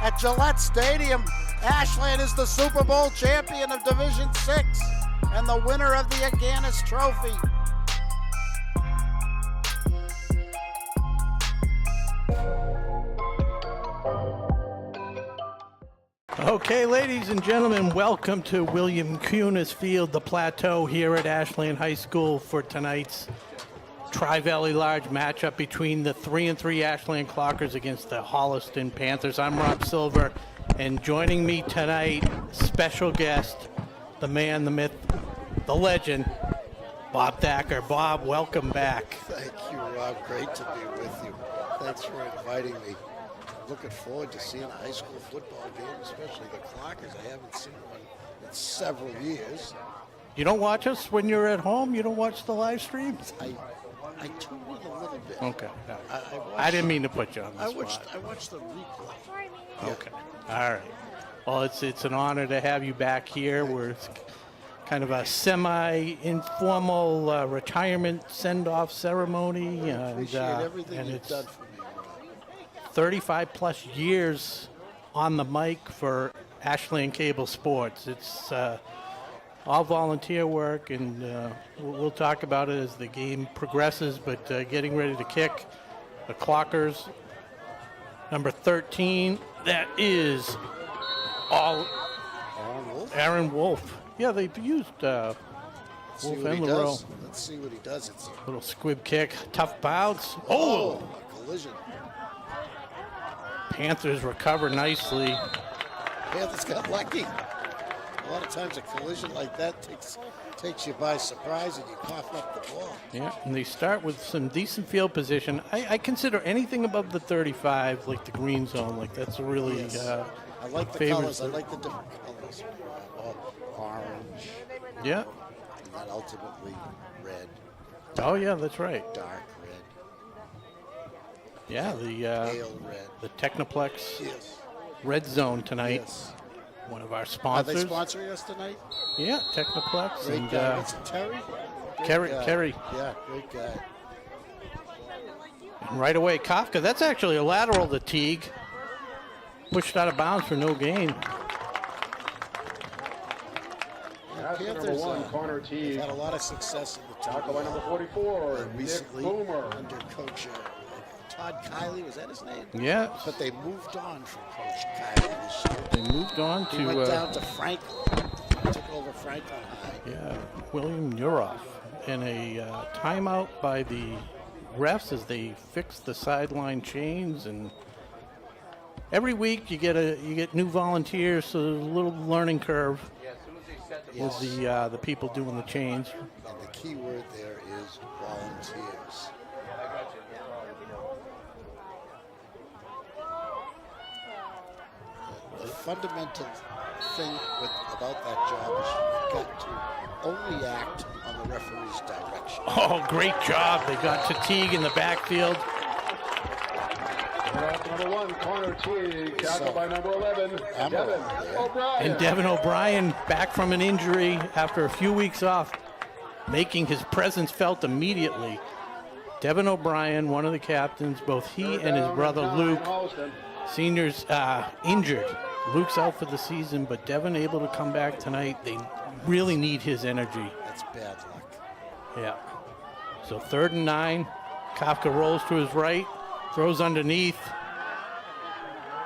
at Gillette Stadium. Ashland is the Super Bowl champion of Division 6 and the winner of the Aganis Trophy. Okay, ladies and gentlemen, welcome to William Cunis Field, the Plateau here at Ashland High School for tonight's Tri-Valley Large matchup between the 3-3 Ashland Clockers against the Holliston Panthers. I'm Rob Silver, and joining me tonight, special guest, the man, the myth, the legend, Bob Thacker. Bob, welcome back. Thank you, Rob. Great to be with you. Thanks for inviting me. Looking forward to seeing a high school football game, especially the Clockers. I haven't seen one in several years. You don't watch us when you're at home? You don't watch the live streams? I tune in a little bit. Okay. I didn't mean to put you on the spot. I watched the replay. Okay. All right. Well, it's an honor to have you back here. We're kind of a semi-informal retirement send-off ceremony. I appreciate everything you've done for me. 35 plus years on the mic for Ashland Cable Sports. It's all volunteer work, and we'll talk about it as the game progresses, but getting ready to kick the Clockers. Number 13, that is Aaron Wolf. Yeah, they've used Wolf and LaRoe. Let's see what he does. It's a little squib kick, tough bounce. a collision. Panthers recover nicely. Panthers got lucky. A lot of times a collision like that takes you by surprise and you cough up the ball. Yeah, and they start with some decent field position. I consider anything above the 35, like the green zone, like that's a really I like the colors. I like the different colors. Orange. Yeah. And then ultimately red. Oh yeah, that's right. Dark red. Yeah, pale red. The Technoplex Red Zone tonight. Yes. One of our sponsors. Are they sponsoring us tonight? Yeah, Technoplex. Great and guy. What's it, Terry? Kerry. Yeah, great guy. And right away, Kafka. That's actually a lateral to Teague. Pushed out of bounds for no gain. Panthers, number 1, Connor Teague. Had a lot of success in the tackle by number 44. Recently, under Coach Todd Kiley, was that his name? Yeah. But they moved on from Coach Kiley this year. They moved on to. He went down to Franklin. Took over Franklin High. Yeah, William Nuroff. And a timeout by the refs as they fix the sideline chains. And every week you get new volunteers, so there's a little learning curve with the people doing the chains. And the key word there is volunteers. The fundamental thing about that job is you've got to only act on the referee's direction. Oh, great job. They got to Teague in the backfield. Number 1, Connor Teague, tackled by number 11, Devin O'Brien. And Devin O'Brien back from an injury after a few weeks off, making his presence felt immediately. Devin O'Brien, one of the captains, both he and his brother Luke, seniors, injured. Luke's out for the season, but Devin able to come back tonight. They really need his energy. That's bad luck. Yeah. So 3rd and 9. Kafka rolls to his right, throws underneath,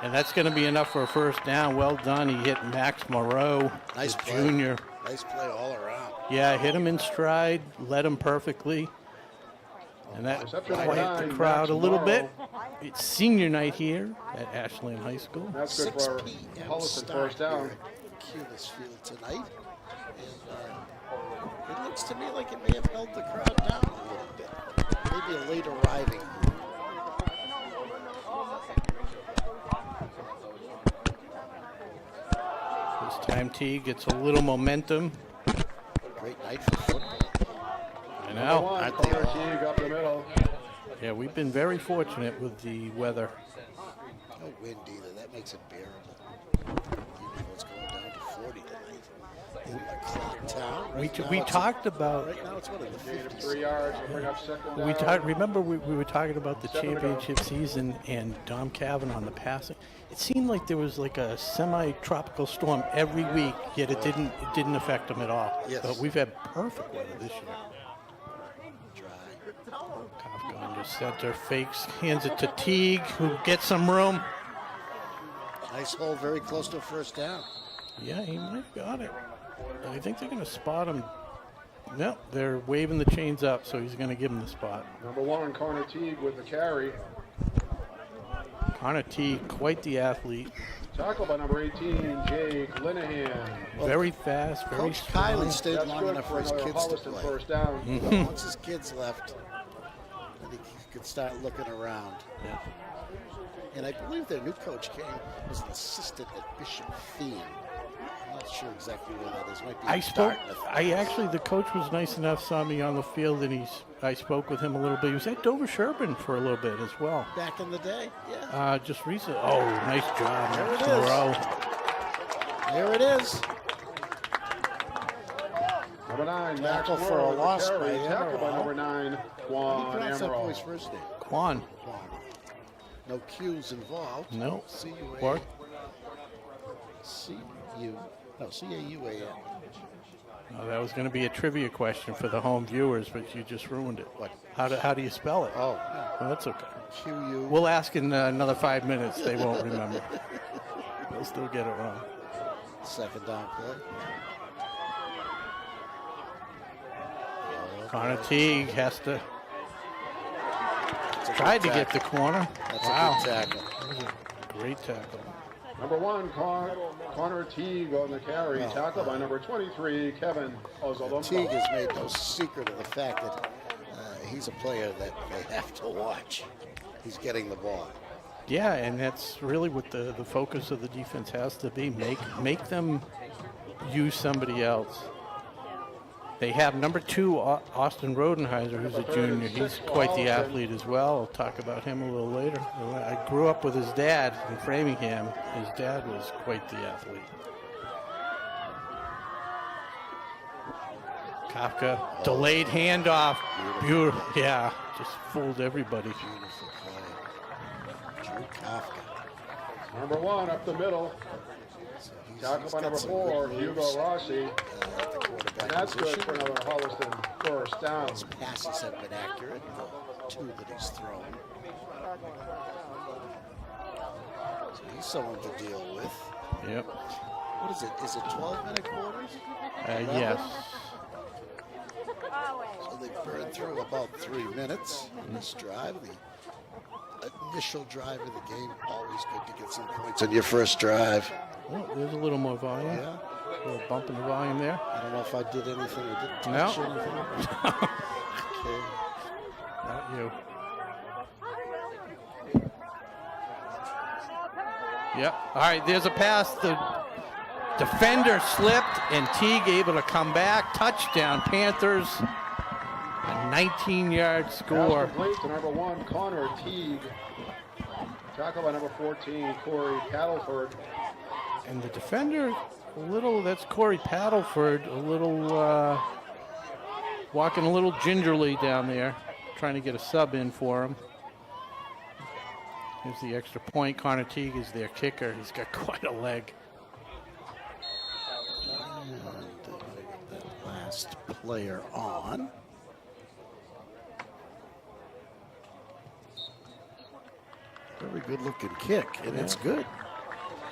and that's going to be enough for a first down. Well done. He hit Max Moreau, nice the play. junior. Nice play all around. Yeah, hit him in stride, led him perfectly. And that quiet the crowd a little bit. It's senior night here at Ashland High School. That's good for Holliston first down. Cunis Field tonight. And it looks to me like it may have held the crowd down a little bit. Maybe a late arriving. This time Teague gets a little momentum. Great night for football. I know. Teague up the middle. Yeah, we've been very fortunate with the weather. No wind either. That makes it bearable. Even though it's going down to 40 tonight. In the clock town. We talked about. Right now it's one of the 50s. 3 yards. We'll bring up second down. Remember we were talking about the championship season and Dom Cavan on the passing. It seemed like there was like a semi-tropical storm every week, yet it didn't affect them at all. Yes. But we've had perfect weather this year. Dry. Kafka under center, fakes, hands it to Teague, who gets some room. Nice hole, very close to a first down. Yeah, he might have got it. I think they're going to spot him. No, they're waving the chains up, so he's going to give him the spot. Number 1, Connor Teague with the carry. Connor Teague, quite the athlete. Tackle by number 18, Jake Linehan. Very fast, very Coach strong. Kiley stayed That's long good enough for for his another kids to Holliston play. first down. Mm-hmm. Once his kids left, then he could start looking around. Yeah. And I believe their new coach came as an assistant at Bishop Thiem. I'm not sure exactly where that is. Might be The coach was nice enough, saw me on the field, and I spoke with him a little bit. He was at Dover Sherburne for a little bit as well. Back in the day, yeah. Just recently. Oh, nice job. There it in a is. row. There it is. Number 9, Max Tackle Moore for a with the loss carry. by Tackle by Emerald. number 9, How do you Juan pronounce that Emerald. boy's first name? Quan. Juan. No Q's involved. No. C-U-A-N. Or C-A-U-A-N. Oh, that was going to be a trivia question for the home viewers, but you just ruined it. What? How do you spell it? Oh, Well, that's okay. Q-U. We'll ask in another 5 minutes. They won't remember. They'll still get it wrong. Second down play. Connor Teague has to That's a try good to get the tackle. corner. That's Wow. a good tackle. Great tackle. Number 1, Connor Teague on the carry. Tackle by number 23, Kevin Ozolombo. Teague has made no secret of the fact that he's a player that they have to watch. He's getting the ball. Yeah, and that's really what the focus of the defense has to be. Make them use somebody else. They have number 2, Austin Rodenheiser, who's a junior. He's quite the athlete as well. I'll talk about him a little later. I grew up with his dad in Framingham. His dad was quite the athlete. Kafka, delayed handoff. Beautiful. Yeah, just fooled everybody. Beautiful play. Drew Kafka. Number 1 up the middle. Tackle by number 4, Hugo Rossi. At the quarterback And that's position. good for another Holliston first down. His passes have been accurate, the 2 that he's thrown. So he's someone to deal with. Yep. What is it? Is it 12-minute quarters? Yes. So they burned through about 3 minutes in this drive. The initial drive of the game, always good to get some points on your first drive. Oh, there's a little more volume. Yeah. A little bump in the volume there. I don't know if I did anything or didn't No. touch anything. Okay. Not you. Yep. All right, there's a pass. The defender slipped, and Teague able to come back. Touchdown, Panthers. A 19-yard score. Pass complete to number 1, Connor Teague. Tackle by number 14, Corey Paddleford. And the defender, that's Corey Paddleford, walking a little gingerly down there, trying to get a sub in for him. Here's the extra point. Connor Teague is their kicker. He's got quite a leg. And that last player on. Very good looking kick, and it's good.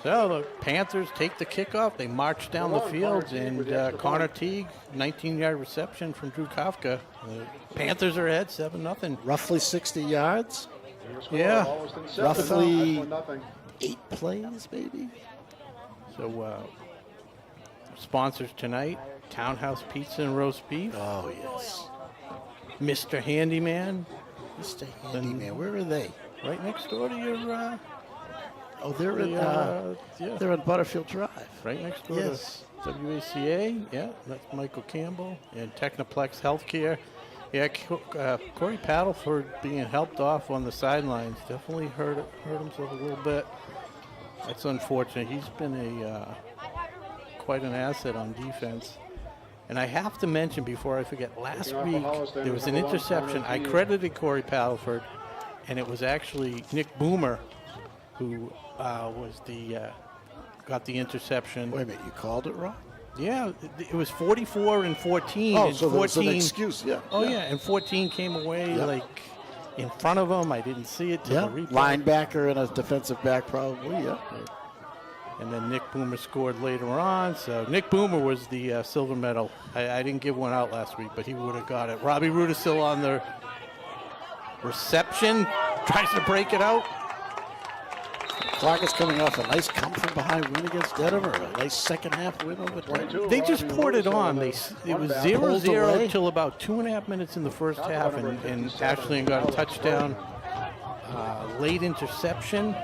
So the Panthers take the kickoff. They march down the field, and Connor Teague, 19-yard reception from Drew Kafka. The Panthers are ahead 7-0. Roughly 60 yards, Yeah. Roughly 1-0. 8 plays, maybe. So sponsors tonight, Townhouse Pizza and Roast Beef, Oh, yes. Mr. Handyman, Mr. Handyman, where are they? right next door to your, Oh, they're in, yeah, they're on Butterfield Drive. right next door Yes. to WACA. Yeah, that's Michael Campbell and Technoplex Healthcare. Yeah, Corey Paddleford being helped off on the sidelines definitely hurt himself a little bit. That's unfortunate. He's been quite an asset on defense. And I have to mention before I forget, last week there was an interception. I credited Corey Paddleford, and it was actually Nick Boomer who was got the interception. Wait a minute, you called it wrong? Yeah, it was 44 and 14. Oh, and so 14, there was an excuse, yeah. Oh, yeah, and 14 came away like in front of him. I didn't see it till the replay. Linebacker and a defensive back probably, yeah. And then Nick Boomer scored later on. So Nick Boomer was the silver medal. I didn't give one out last week, but he would have got it. Robbie Rudisil on the reception. Tries to break it out. Clark is coming off a nice come-from-behind win against Dedham, or a nice second-half win over Dedham. They just poured it on. It was 0-0 till about 2.5 minutes in the first half, and Ashland got a touchdown, late interception,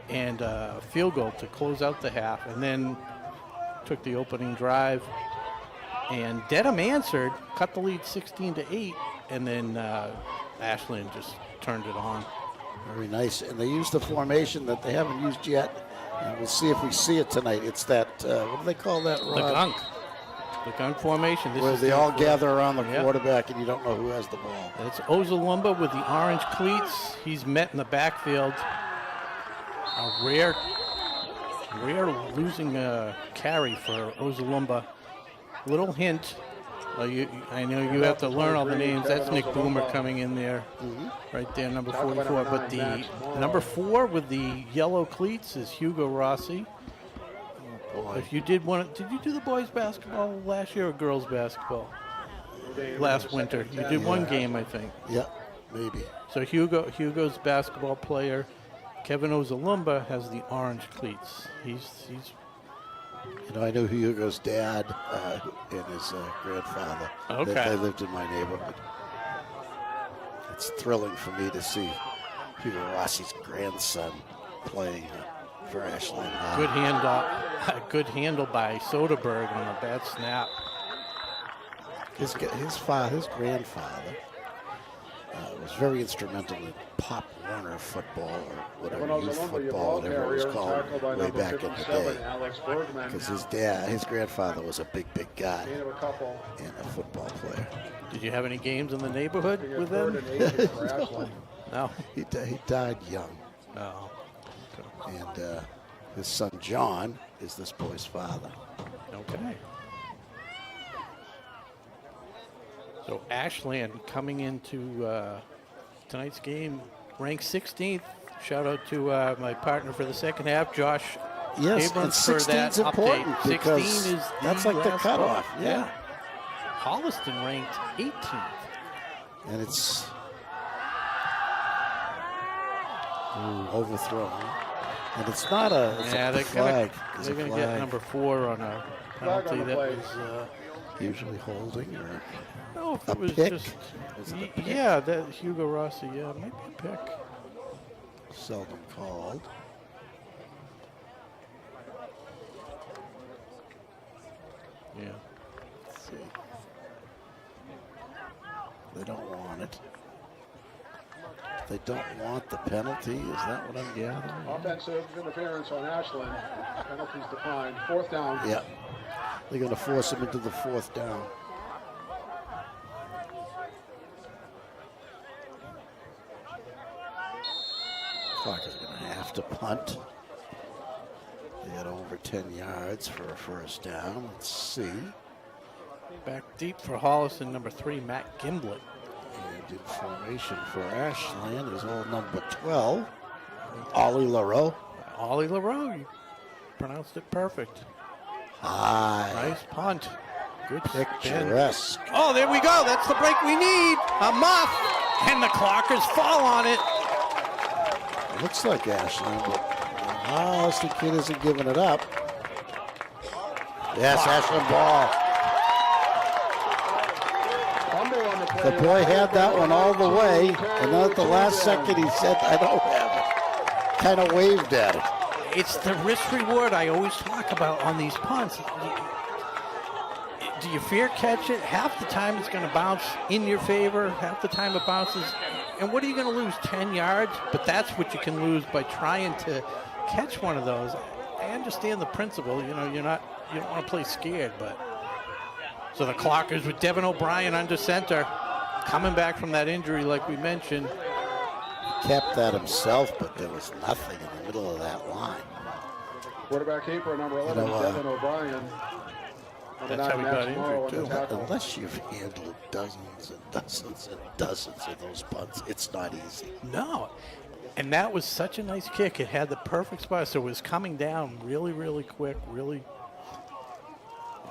and a field goal to close out the half, and then took the opening drive. And Dedham answered, cut the lead 16-8, and then Ashland just turned it on. Very nice. And they used the formation that they haven't used yet. And we'll see if we see it tonight. It's that, what do they call that, Rod? The gunk formation. Where they all gather around the quarterback and you don't know who has the ball. It's Ozalumba with the orange cleats. He's met in the backfield. A rare losing carry for Ozalumba. Little hint. I know you have to learn all the names. That's Nick Boomer coming in there, right there, number 44. But the number 4 with the yellow cleats is Hugo Rossi. If you did you do the boys basketball last year or girls basketball? Last winter. You did one game, I think. Yeah, maybe. So Hugo's basketball player. Kevin Ozalumba has the orange cleats. He's I know Hugo's dad and his grandfather. Okay. They lived in my neighborhood. It's thrilling for me to see Hugo Rossi's grandson playing for Ashland. Good handle by Soderberg on a bad snap. His grandfather was very instrumental in Pop Warner football, or whatever, youth football, whatever it was called, way back in the day. Because his grandfather was a big guy and a football player. Did you have any games in the neighborhood with him? No. He died young. No. And his son John is this boy's father. Okay. So Ashland coming into tonight's game ranked 16th. Shout out to my partner for the second half, Josh. Yes, Abrams, and for that 16's important update. because 16 is that's like the cutoff. spot. Yeah. Holliston ranked 18th. And it's overthrown. And it's not a flag. They're going to get number 4 on a penalty that was usually holding or no, if it was pick? just that Hugo Rossi, it might be a pick. Seldom called. Yeah. Let's see. They don't want it. They don't want the penalty. Is that what I'm gathering? Offensive interference on Ashland. Penalties declined. 4th down. Yeah. They're going to force him into the 4th down. Clark is going to have to punt. They got over 10 yards for a 1st down. Let's see. Back deep for Holliston, number 3, Matt Gimblett. And in formation for Ashland is old number 12, Ollie LaRoe. Ollie LaRoe, you pronounced it perfect. High. Nice punt. Good spin. Picturesque. Oh, there we go. That's the break we need. A muff. And the Clockers fall on it. Looks like Ashland, but Holliston kid isn't giving it up. Yes, Ashland ball. The boy had that one all the way, and then at the last second he said, I don't have it. Kind of waved at it. It's the risk reward I always talk about on these punts. Do you fear catch it? Half the time it's going to bounce in your favor. Half the time it bounces. And what are you going to lose, 10 yards? But that's what you can lose by trying to catch one of those. I understand the principle. You know, you're not you don't want to play scared, but. So the Clockers with Devin O'Brien under center, coming back from that injury like we mentioned. Kept that himself, but there was nothing in the middle of that line. Quarterback keeper number 11, Devin O'Brien. That's how he got injured, too. Unless you've handled dozens and dozens and dozens of those punts, it's not easy. No. And that was such a nice kick. It had the perfect spot, so it was coming down really, really quick, really.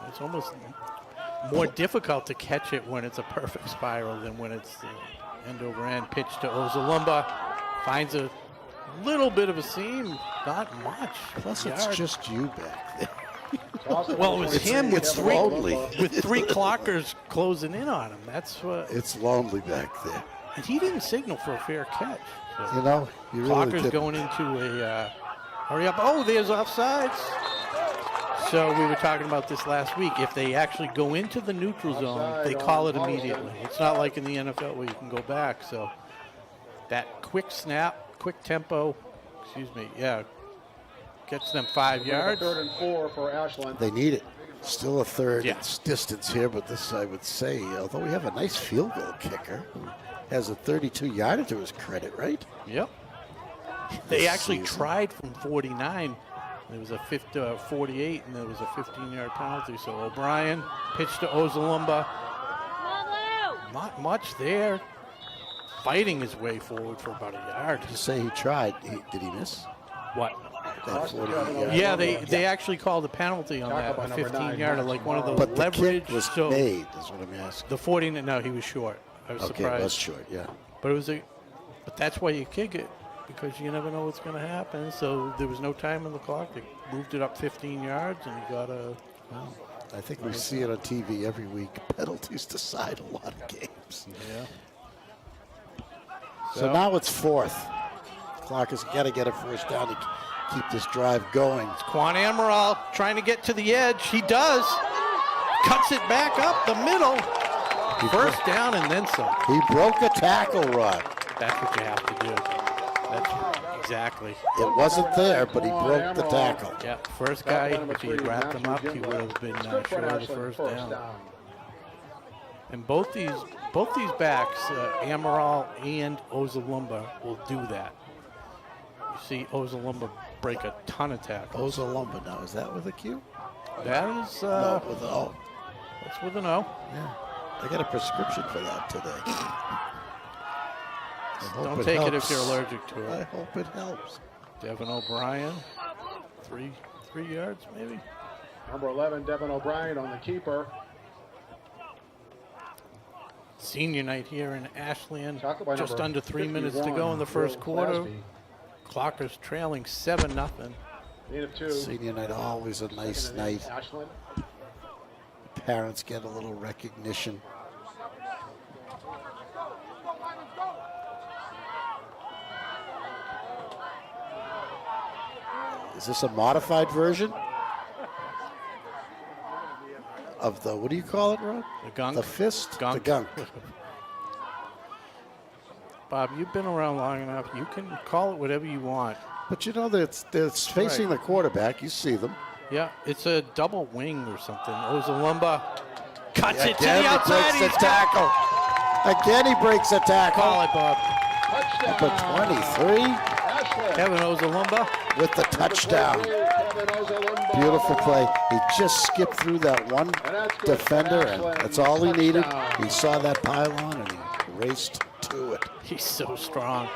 It's almost more difficult to catch it when it's a perfect spiral than when it's end over end. Pitch to Ozalumba. Finds a little bit of a seam, not much. Plus, it's just you back there. Well, it was him with three lonely. Clockers closing in on him. That's what. It's lonely back there. And he didn't signal for a fair catch. So You know, you really Clockers didn't. going into a hurry up. Oh, there's offsides. So we were talking about this last week. If they actually go into the neutral zone, they call it immediately. It's not like in the NFL where you can go back. So that quick snap, quick tempo, gets them 5 yards. 3rd and 4 for Ashland. They need it. Still a third Yeah. distance here, but this, I would say, although we have a nice field goal kicker, has a 32-yarder to his credit, right? Yep. They This actually season. tried from 49. There was a 48, and there was a 15-yard penalty. So O'Brien pitched to Ozalumba. Not much there. Fighting his way forward for about a yard. To say he tried, did he miss? What? That 48-yard. Yeah, they actually called a penalty on that, Tackle a by number 15-yarder, like one of those But the leverage. kick was so made, is what I'm asking. the 40, no, he was short. I was Okay, surprised. it was short, yeah. But it was but that's why you kick it, because you never know what's going to happen. So there was no time on the clock. They moved it up 15 yards, and he got a. Well, I think we see it on TV every week. Penalties decide a lot of games. Yeah. So now it's 4th. Clock has got to get a first down to keep this drive going. Quan Amaral trying to get to the edge. He does. Cuts it back up the middle. First down and then some. He broke a tackle, Rod. That's what you have to do. That's exactly. It wasn't there, but he broke the tackle. Yeah, first guy, if he wrapped him up, he would have been short of the first down. And both these backs, Amaral and Ozalumba, will do that. You see Ozalumba break a ton of tackles. Ozalumba now, is that with a Q? That is, No, with an O. that's with an O. Yeah. I got a prescription for that today. Don't take it if you're allergic to I it. hope it helps. Devin O'Brien, three yards maybe. Number 11, Devin O'Brien on the keeper. Senior night here in Ashland. Tackle by Just number under 3 minutes to 51, go in the first Will quarter. Clasby. Clockers trailing 7-0. Need of 2. Senior night, always a nice Second and 8, night. Ashland. Parents get a little recognition. Is this a modified version of the, what do you call it, Ron? The gunk. The fist? Gunk. The gunk. Bob, you've been around long enough. You can call it whatever you want. But you know that it's facing the quarterback. You see them. Yeah, it's a double wing or something. Ozalumba cuts it to Again, the he outside. breaks a tackle. Again, he breaks a tackle. Call it, Bob. Touchdown. Number 23 Ashland. Kevin Ozalumba. with the touchdown. Kevin Ozalumba. Beautiful play. He just skipped through that one defender, and that's all he needed. He saw that pylon, and he raced to it. He's so strong.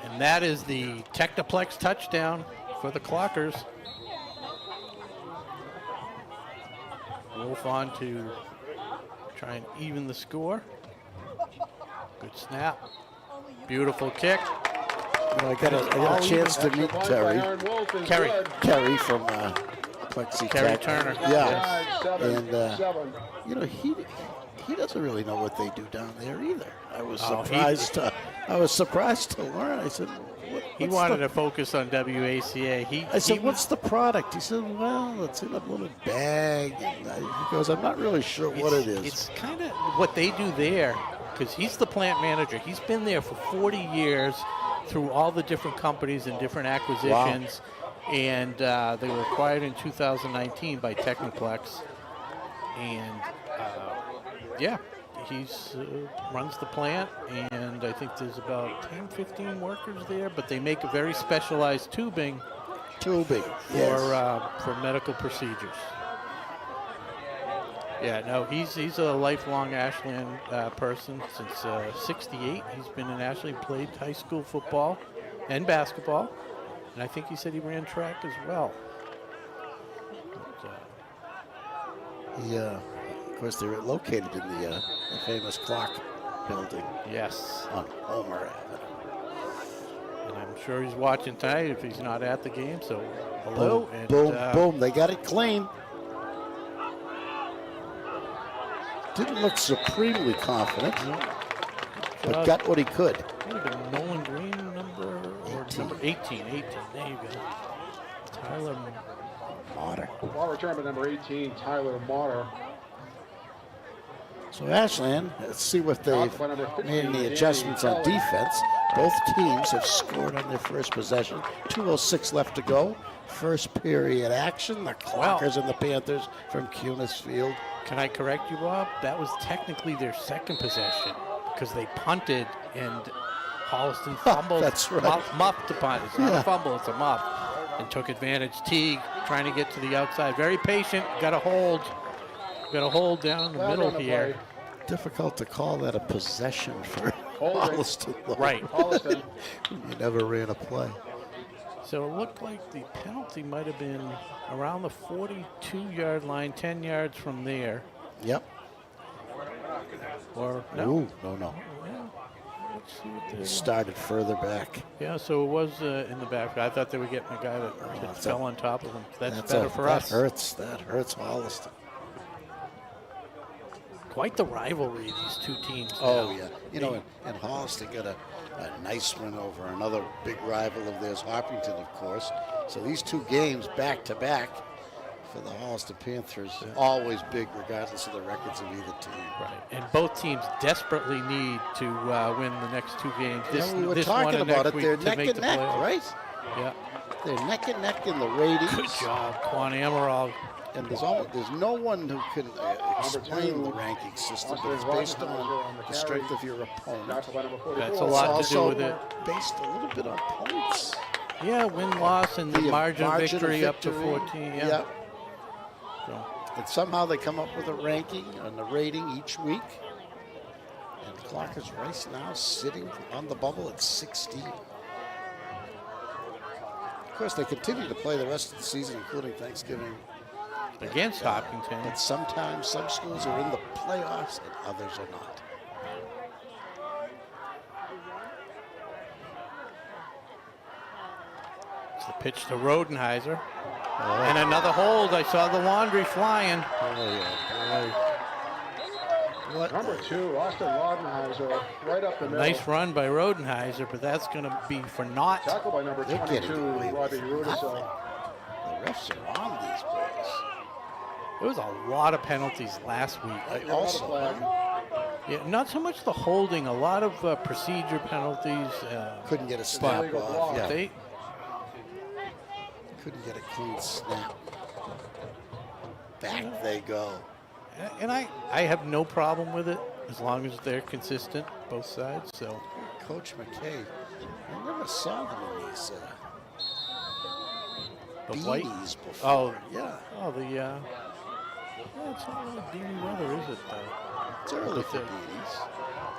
And that is the Technoplex touchdown for the Clockers. Wolf on to try and even the score. Good snap. Beautiful kick. You know, I got a chance to meet Terry. Kerry from Plexi Kerry Tech. Turner. Yeah. And, you know, he doesn't really know what they do down there either. I was surprised to learn. I said, He wanted to focus on WACA. I said, what's the product? He said, well, it's in a little bag. And he goes, I'm not really sure what it is. It's kind of what they do there, because he's the plant manager. He's been there for 40 years through all the different companies and different acquisitions. And they were acquired in 2019 by Technoplex. And yeah, he's runs the plant, and I think there's about 10, 15 workers there, but they make a very specialized tubing for medical procedures. Yeah, no, he's a lifelong Ashland person since '68. He's been in Ashland, played high school football and basketball, and I think he said he ran track as well. But, yeah, of course they're located in the famous clock building. Yes, on Homer Avenue. And I'm sure he's watching tonight if he's not at the game. So hello, Boom, and boom, boom! They got it clean. Didn't look supremely confident, but got what he could. Nolan Green, number 18. There you go. Tyler Motter. Ball return by number 18, Tyler Motter. So Ashland, let's see what they've made any adjustments on defense. Both teams have scored on their first possession. 2:06 left to go. First period action. The Clockers and the Panthers from Cunis Field. Can I correct you, Bob? That was technically their second possession because they punted and Holliston fumbled. That's right. Muffed the punt. It's not a fumble, it's a muff. And took advantage. Teague trying to get to the outside. Very patient. Got a hold. Got a hold down in the middle here. Difficult to call that a possession for Holliston. Right. Holliston. You never ran a play. So it looked like the penalty might have been around the 42-yard line, 10 yards from there. Yep. Or no? Ooh, no. Well, let's see what they Started further back. Yeah, so it was in the back. I thought they were getting a guy that fell on top of him. That's better for us. That hurts Holliston. Quite the rivalry, these two teams. Oh, yeah. You know, and Holliston got a nice win over another big rival of theirs, Hopkinton, of course. So these two games back-to-back for the Holliston Panthers, always big regardless of the records of either team. Right, and both teams desperately need to win the next two games. We were talking about it. They're neck and neck, right? Yeah. They're neck and neck in the ratings. Good job, Quan Amaral. And there's no one who can explain the ranking system, but it's based on the strength of your opponent. That's a lot to do with it. Based a little bit on points. Yeah, win-loss and the margin of victory up to 14. Yeah. So. And somehow they come up with a ranking and a rating each week. And the Clockers right now sitting on the bubble at 16. Of course, they continue to play the rest of the season, including Thanksgiving. Against Hopkinton. But sometimes some schools are in the playoffs and others are not. It's the pitch to Rodenheiser. And another hold. I saw the laundry flying. Number 2, Austin Rodenheiser, right up the middle. Nice run by Rodenheiser, but that's going to be for naught. Tackle by number 22, Robbie Rudisell. The refs are on these boys. There was a lot of penalties last week. Yeah, not so much the holding, a lot of procedure penalties. Couldn't get a snap off. Yeah. They couldn't get a clean snap. Back they go. And I have no problem with it as long as they're consistent, both sides. So, Coach McKay, I never saw them in these beanies before. Oh, yeah. Oh, it's not really beanie weather, is it, though? It's early for beanies.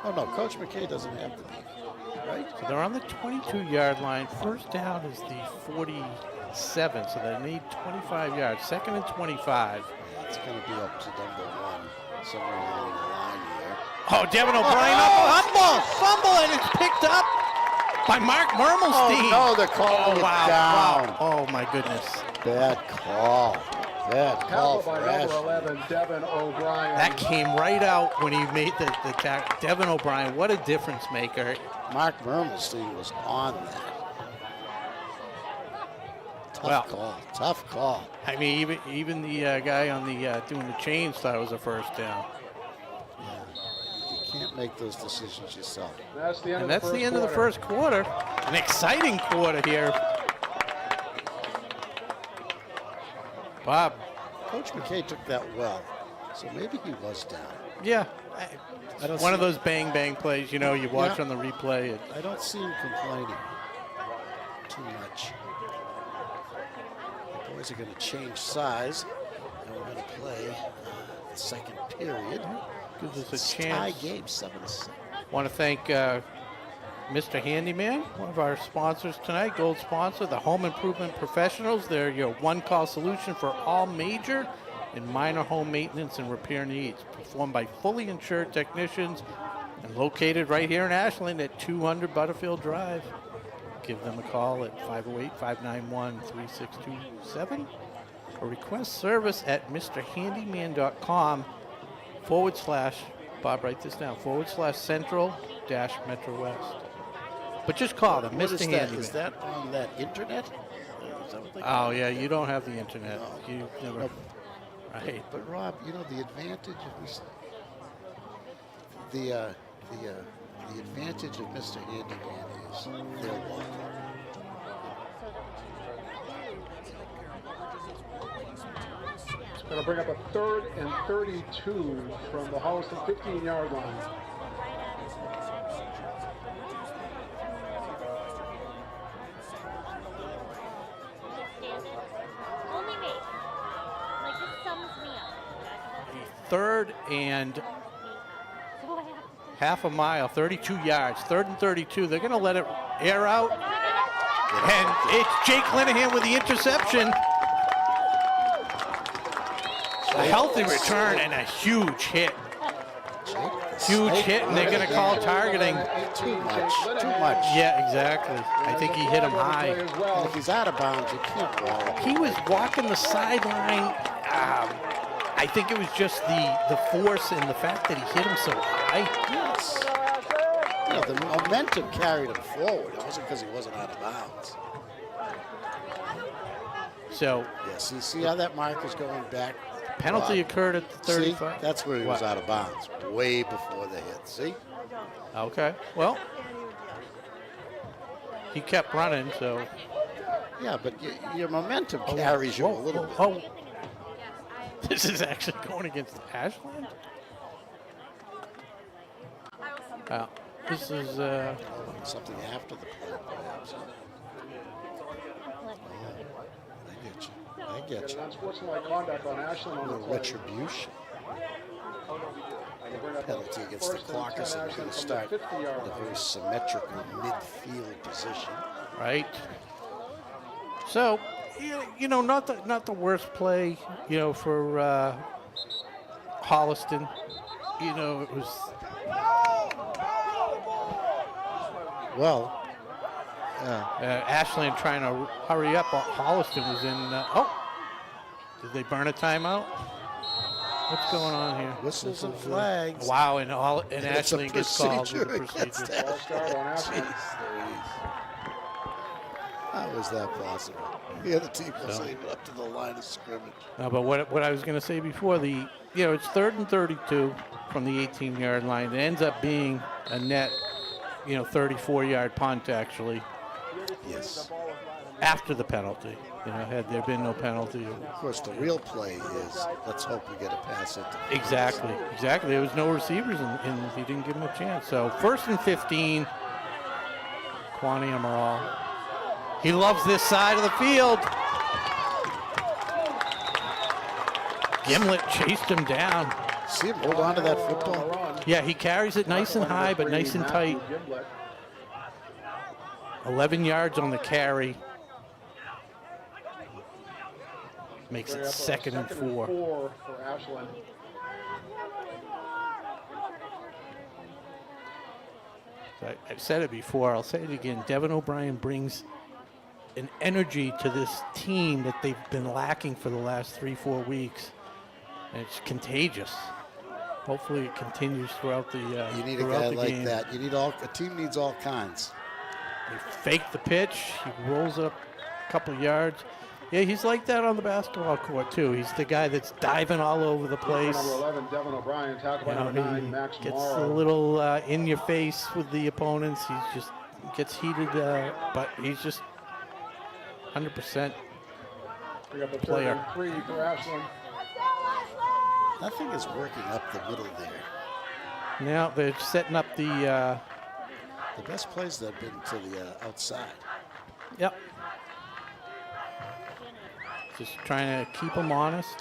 Oh, no, Coach McKay doesn't have the beanie, right? So they're on the 22-yard line. First down is the 47, so they need 25 yards. Second and 25. Yeah, it's going to be up to number 1, somewhere along the line here. Oh, Devin O'Brien fumble, and it's picked up by Mark Mermelstein. Oh, no, they're calling it down. Wow. Oh, my goodness. Bad call. Bad call for by number 11, Devin O'Brien. That came right out when he made the tackle. Devin O'Brien, what a difference maker. Mark Mermelstein was on that. Tough call. I mean, even the guy on the doing the chains thought it was a first down. Yeah, you can't make those decisions yourself. That's the end, of the first quarter. An exciting quarter here. Bob. Coach McKay took that well, so maybe he was down. Yeah. I don't One see- of those bang plays, you know, you watch Yeah. on the replay. I don't see him complaining too much. The boys are going to change size, and we're going to play the second period. Gives us It's a tie chance. game, 7-6. Want to thank Mr. Handyman, one of our sponsors tonight, gold sponsor, the Home Improvement Professionals. They're your one-call solution for all major and minor home maintenance and repair needs, performed by fully insured technicians and located right here in Ashland at 200 Butterfield Drive. Give them a call at 508-591-3627 or request service at mrhandyman.com / Bob, write this down, / central-metro west. But just call them, What Mr. is that? Handyman. Is that on that internet? Is that what they Oh, call it? yeah, you don't have the internet. No. You never. No. Right. But Rob, you know the advantage of this, the advantage of Mr. Handyman is their local. Going to bring up a 3rd and 32 from the Holliston 15-yard line. Only me. Like, this sums me up. 3rd and So I have to half a mile, 32 yards, 3rd and 32. They're going to let it air out. And it's Jake Linehan with the interception. A healthy return and a huge hit. Huge hit, and they're going to call targeting. Too much. Yeah, exactly. I think he hit him high. And if he's out of bounds, you can't wallop. He was walking the sideline. I think it was just the force and the fact that he hit him so high. Yes. You know, the momentum carried him forward. It wasn't because he wasn't out of bounds. So Yeah, see how that mark is going back? penalty Rob. occurred at the 35. See, that's where he was What? out of bounds, way before the hit. See? Okay. Well, he kept running, so. Yeah, but your momentum carries you a little bit. Oh, this is actually going against Ashland? This is, Something after the play, perhaps. I get you. Unsportsmanlike conduct on Ashland A on the little play. retribution. And bring up a Penalty against the 1st and 10 Clockers, and we're Ashland going to from start the in 50-yard a line. very symmetrical midfield position. right. So, you know, not the worst play, you know, for Holliston. You know, it was. Well, Ashland trying to hurry up. Holliston was in. Did they burn a timeout? What's going on here? whistles This and is, flags. Wow, and It's a Ashland gets called with the procedure against procedure. Ball start on Ashland. Jeez Louise. How was that possible? The other team wasn't even up to the line of scrimmage. No, but what I was going to say before, it's 3rd and 32 from the 18-yard line. It ends up being a net, 34-yard punt actually Yes. after the penalty. Had there been no penalty. Of course, the real play is let's hope we get a pass into. Exactly. There was no receivers, and he didn't give him a chance. So 1st and 15, Kwani Amaral. He loves this side of the field. Gimlet chased him down. See him hold on to that football. Yeah, he carries it nice and high, but nice and tight. 11 yards on the carry. Makes it 2nd and 4. For Ashland. I've said it before, I'll say it again. Devin O'Brien brings an energy to this team that they've been lacking for the last 3-4 weeks. And it's contagious. Hopefully it continues throughout the You need a throughout guy the like game. that. A team needs all kinds. They fake the pitch. He rolls up a couple yards. Yeah, he's like that on the basketball court too. He's the guy that's diving all over the place. Number 11, Devin O'Brien, tackled by number 9, Max Gets Morrow. a little in your face with the opponents. He just gets heated, but he's just 100%. Bring up the player. 3 for Ashland. Nothing is working up the middle there. Now they're setting up the, The best plays that have been to the outside. yep. Just trying to keep them honest.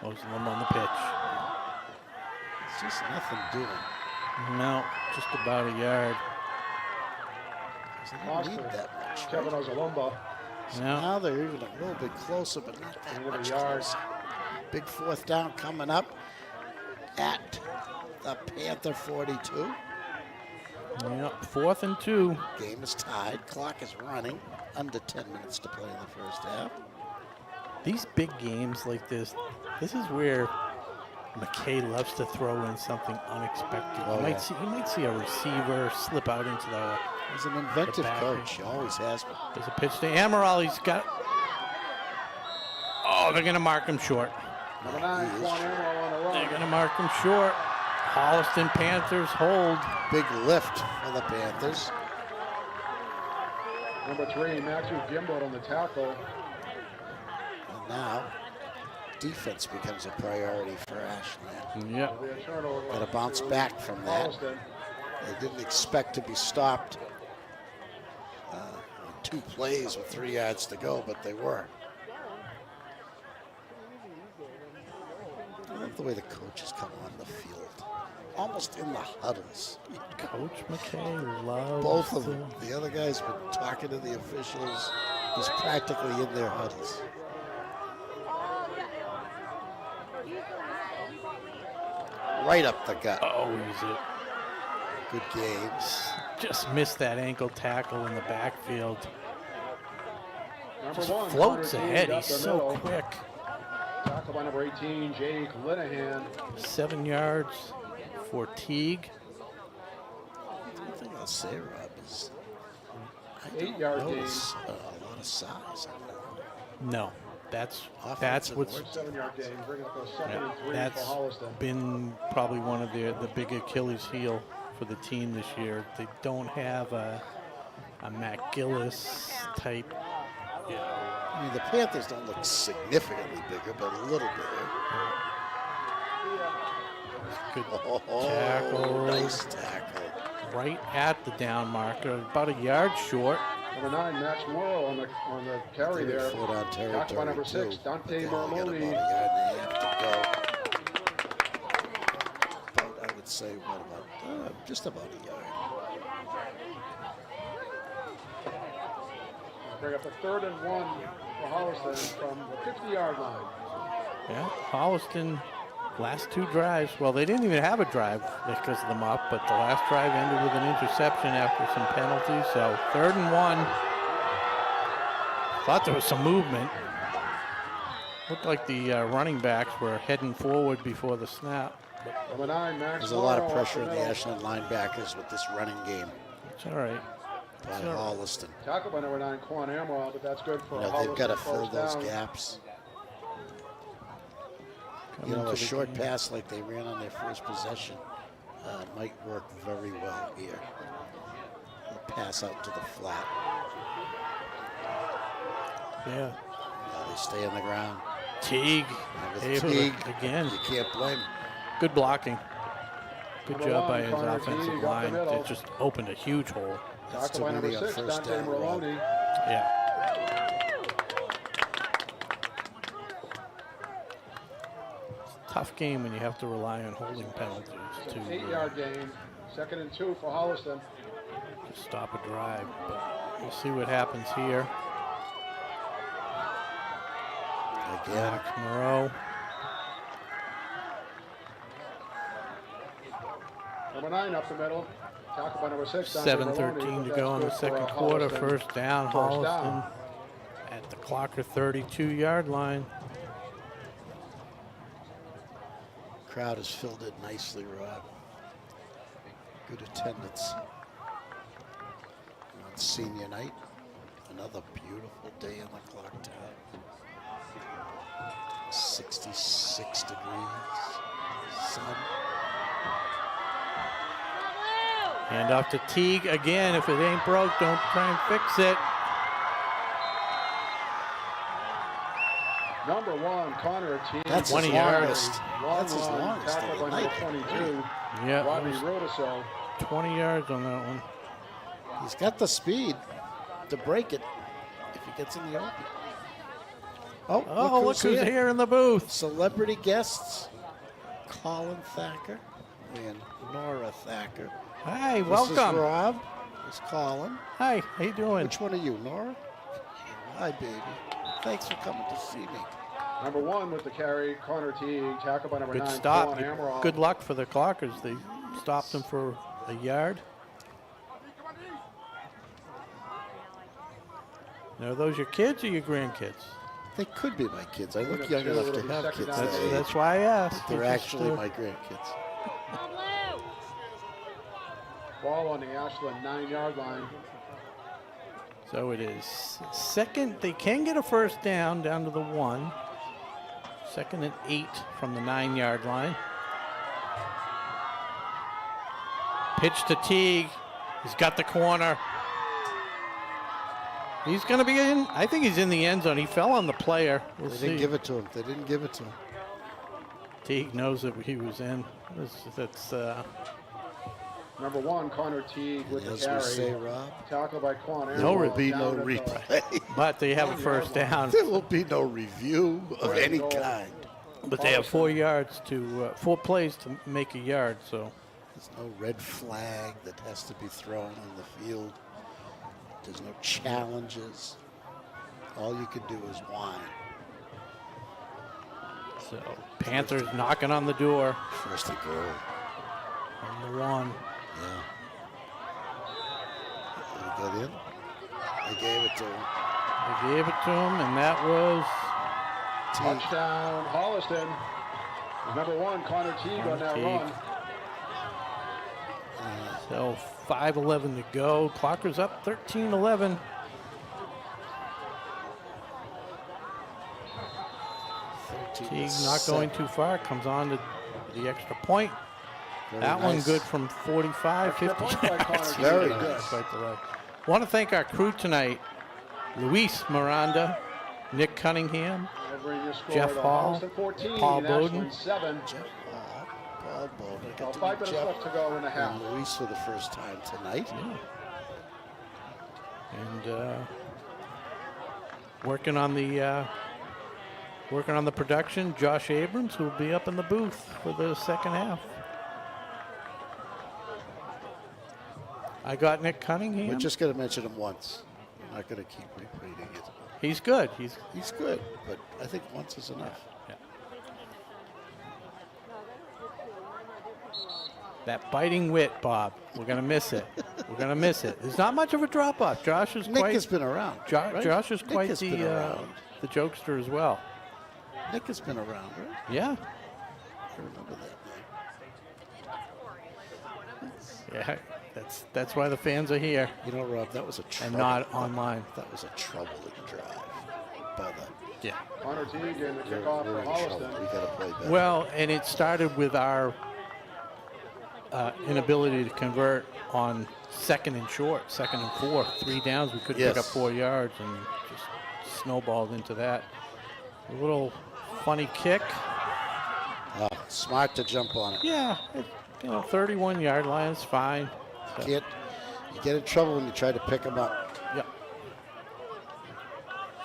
Most of them on the pitch. It's just nothing doing. No, just about a yard. They didn't need that much. Kevin Ozalumba. So No. now they're even a little bit closer, but not that Over the much yard. closer. Big 4th down coming up at the Panther 42. Yep, 4th and 2. Game is tied. Clock is running. Under 10 minutes to play in the first half. These big games like this is where McKay loves to throw in something unexpected. Oh, you yeah. might see a receiver slip out into the. He's an inventive back. coach. He always has been. There's a pitch to Amaral. He's got. Oh, they're going to mark him short. Number 9, Quan Amaral on the run. They're going to mark him short. Holliston Panthers hold. Big lift for the Panthers. Number 3, Matthew Gimbert on the tackle. And now, defense becomes a priority for Ashland. Yep. There'll be a turnover. Got to bounce back from that. Holliston. They didn't expect to be stopped on 2 plays with 3 yards to go, but they were. I love the way the coaches come on the field, almost in the huddles. Coach McKay loves Both of them. The other guy's been talking to the officials. He's practically in their huddles. Right up the gut. Oh, he's it. Good games. Just missed that ankle tackle in the backfield. Number Just 1, floats Connor ahead. Teague up He's the so middle. quick. Tackle by number 18, Jake Linehan. 7 yards for Teague. The only thing I'll say, Rob, is I 8-yard don't gain. notice a lot of size. No, that's Offensive what's 7-yard gain, bringing up a 2nd yeah, and 3 that's for Holliston. been probably one of the big Achilles heel for the team this year. They don't have a Matt Gillis type. I mean, the Panthers don't look significantly bigger, but a little bigger. Good Oh, tackle. nice tackle. Right at the down marker, about a yard short. Number 9, Max Morrow on the carry there. 3 foot on Tackle by territory, number 6, too. But Dante they only got about a Merloni. yard and a half to go. About, I would say, just about a yard. Bring up a 3rd and 1 for Holliston from the 50-yard line. Yeah, Holliston, last 2 drives. Well, they didn't even have a drive because of the mop, but the last drive ended with an interception after some penalties. So 3rd and 1. Thought there was some movement. Looked like the running backs were heading forward before the snap. Number 9, Max There's a lot of Morrow pressure up on the the middle. Ashland linebackers with this running game It's all right. by Sure. Holliston. Tackle by number 9, Quan Amaral, but that's good for You know, Holliston. they've got to fill first those down. gaps. Come You know, into a the short game. pass like they ran on their first possession might work very well here. The pass out to the flat. Yeah. Now they stay on the ground. Teague. And with able to- Teague, again. you can't blame him. Good blocking. Good Number job by 1, his Connor offensive Teague up the line. middle. It just opened a huge hole. That's Tackle by number Tamuti on 6, first Dante down, Rob. Merloni. Yeah. Tough game when you have to rely on holding penalties to 8-yard gain, 2nd and 2 for Holliston. to stop a drive. But we'll see what happens here. Again, Max Moreau. Number 9 up the middle. Tackle by number 6, Dante 7:13 Merloni, to but go in the that's good for, second quarter. Holliston. First down, First Holliston down. at the Clocker 32-yard line. crowd has filled it nicely, Rob. Good attendance on senior night. Another beautiful day in the clock tower. 66 degrees, sun. Hand off to Teague again. If it ain't broke, don't try and fix it. Number 1, Connor T. That's his 20 yards. longest. That's his Long longest tackle of the by night. number 22, Yeah, Robbie Rodeso. 20 yards on that one. He's got the speed to break it if he gets in the open. Oh, look who's here in the booth. Celebrity guests, Colin Thacker and Nora Thacker. Hi, This is welcome. Rob. It's Colin. Hi, how you doing? Which one are you, Nora? Hi, baby. Thanks for coming to see me. Number 1 with the carry, Connor T. Tackle by number Good 9, stop. Quan Amaral. Good luck for the Clockers. They stopped them for a yard. Now, are those your kids or your grandkids? They could be my kids. I look young enough to have kids that age. That's why I asked. They're It's just, actually my grandkids. Come on, Lou. Ball on the Ashland 9-yard line. So it is second. They can get a first down to the 1. Second and 8 from the 9-yard line. Pitch to Teague. He's got the corner. He's going to be in. I think he's in the end zone. He fell on the player. We'll They see. didn't give it to him. They didn't give it to him. Teague knows that he was in. That's Number 1, Connor T. with the As we say, carry. Rob, Tackle by Quan Amaral. there will be down no at the replay. but they have a first down. There will be no review of any kind. But they have 4 yards to 4 plays to make a yard. So There's no red flag that has to be thrown on the field. There's no challenges. All you can do is whine. Panthers knocking on the door First and goal. on the 1. Yeah. Did he get in? They gave it to him. They gave it to him, and that was Touchdown, Holliston. Number 1, Connor T. on that Teague. run. so 5:11 to go. Clockers up 13-11. Teague not going too far. Comes on to the extra point. That one good from 45, 50 Extra point by yards. Connor Teague. Very Good. nice. Quite the right. Want to thank our crew tonight: Luis Miranda, Nick Cunningham, Over your score Jeff to Hall, Holliston 14, Paul Ashland Bowden. 7. Jeff Hall, Paul Bowden. I got Well, to 5 meet minutes Jeff left to go in the half. and Luis for the first time tonight. and working on the production. Josh Abrams, who will be up in the booth for the second half. I got Nick Cunningham. We're just going to mention him once. We're not going to keep repeating it. He's good. He's He's good, but I think once is enough. that biting wit, Bob. We're gonna miss it. We're gonna miss it. There's not much of a drop off. Josh is Nick quite. has been around. right? Josh is Nick quite has been around. the jokester as well. Nick has been around, right? Yeah. I remember that name. Yeah. That's why the fans are here You know, Rob, that was a and trouble. not online. That was a troubling drive by the. Yeah. Connor Teague in the We're kickoff for in trouble. Holliston. We got to play better. Well, and it started with our inability to convert on second and short, 2nd and 4, 3 downs. We couldn't pick up Yes. 4 yards and just snowballed into that. A little funny kick. Smart to jump on it. Yeah, 31-yard line is fine. So, You get in trouble when you try to pick him up. yeah.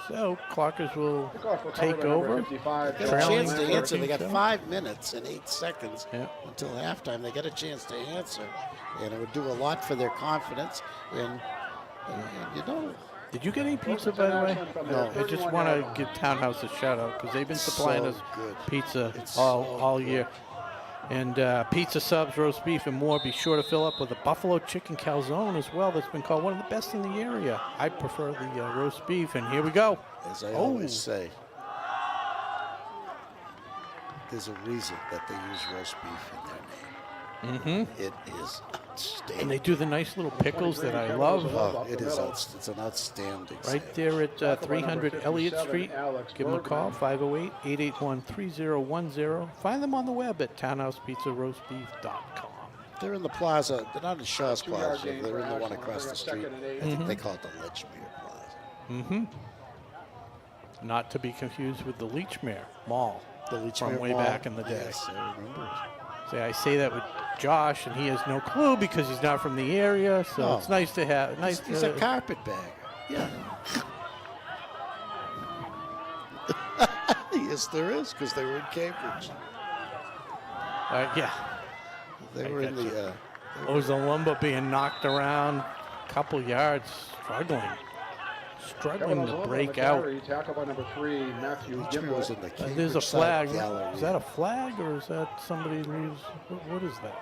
So Clockers will Kickoff will take cover by number over. 55, They got a Trailing chance to answer. They got 13-7. 5 minutes and 8 seconds Yeah. until halftime. They got a chance to answer, and it would do a lot for their confidence. And you know, Did you get any pizza, by the way? No. I just want to give Townhouse a shout out because they've been supplying So us good. pizza It's all so year. And pizza subs, roast beef, and more. Be sure to fill up with a buffalo chicken calzone as well. That's been called one of the best in the area. I prefer the roast beef, and here we go. as I Oh. always say, there's a reason that they use roast beef in their name. It is outstanding. And they do the nice little pickles that I love. Oh, it is. It's an outstanding. Right sandwich. there at Tackle by 300 number Elliott 57, Street. Alex Give them a call, Bergman. 508-881-3010. Find them on the web at townhousepizzaroastbeef.com. They're in the plaza. They're not in Shaw's 2-yard Plaza. gain They're for in the one Ashland. across the Bring up street. 2nd and 8. I think they call it the Ledgmere Plaza. Not to be confused with the Leechmere Mall. The Leechmere from way Mall. back in the day. Yes, I remember. See, I say that with Josh, and he has no clue because he's not from the area. So No. it's nice to have. Nice. He's a carpetbagger. Yeah. Yes, there is, because they were in Cambridge. Yeah. They I were in gotcha. the. Ozalumba being knocked around a couple yards, struggling to break out. Tackled by number 3, Matthew Leechmere was in Gimlet. the Cambridge There's a flag. gallery. Is that a flag or is that somebody leaves? What is that?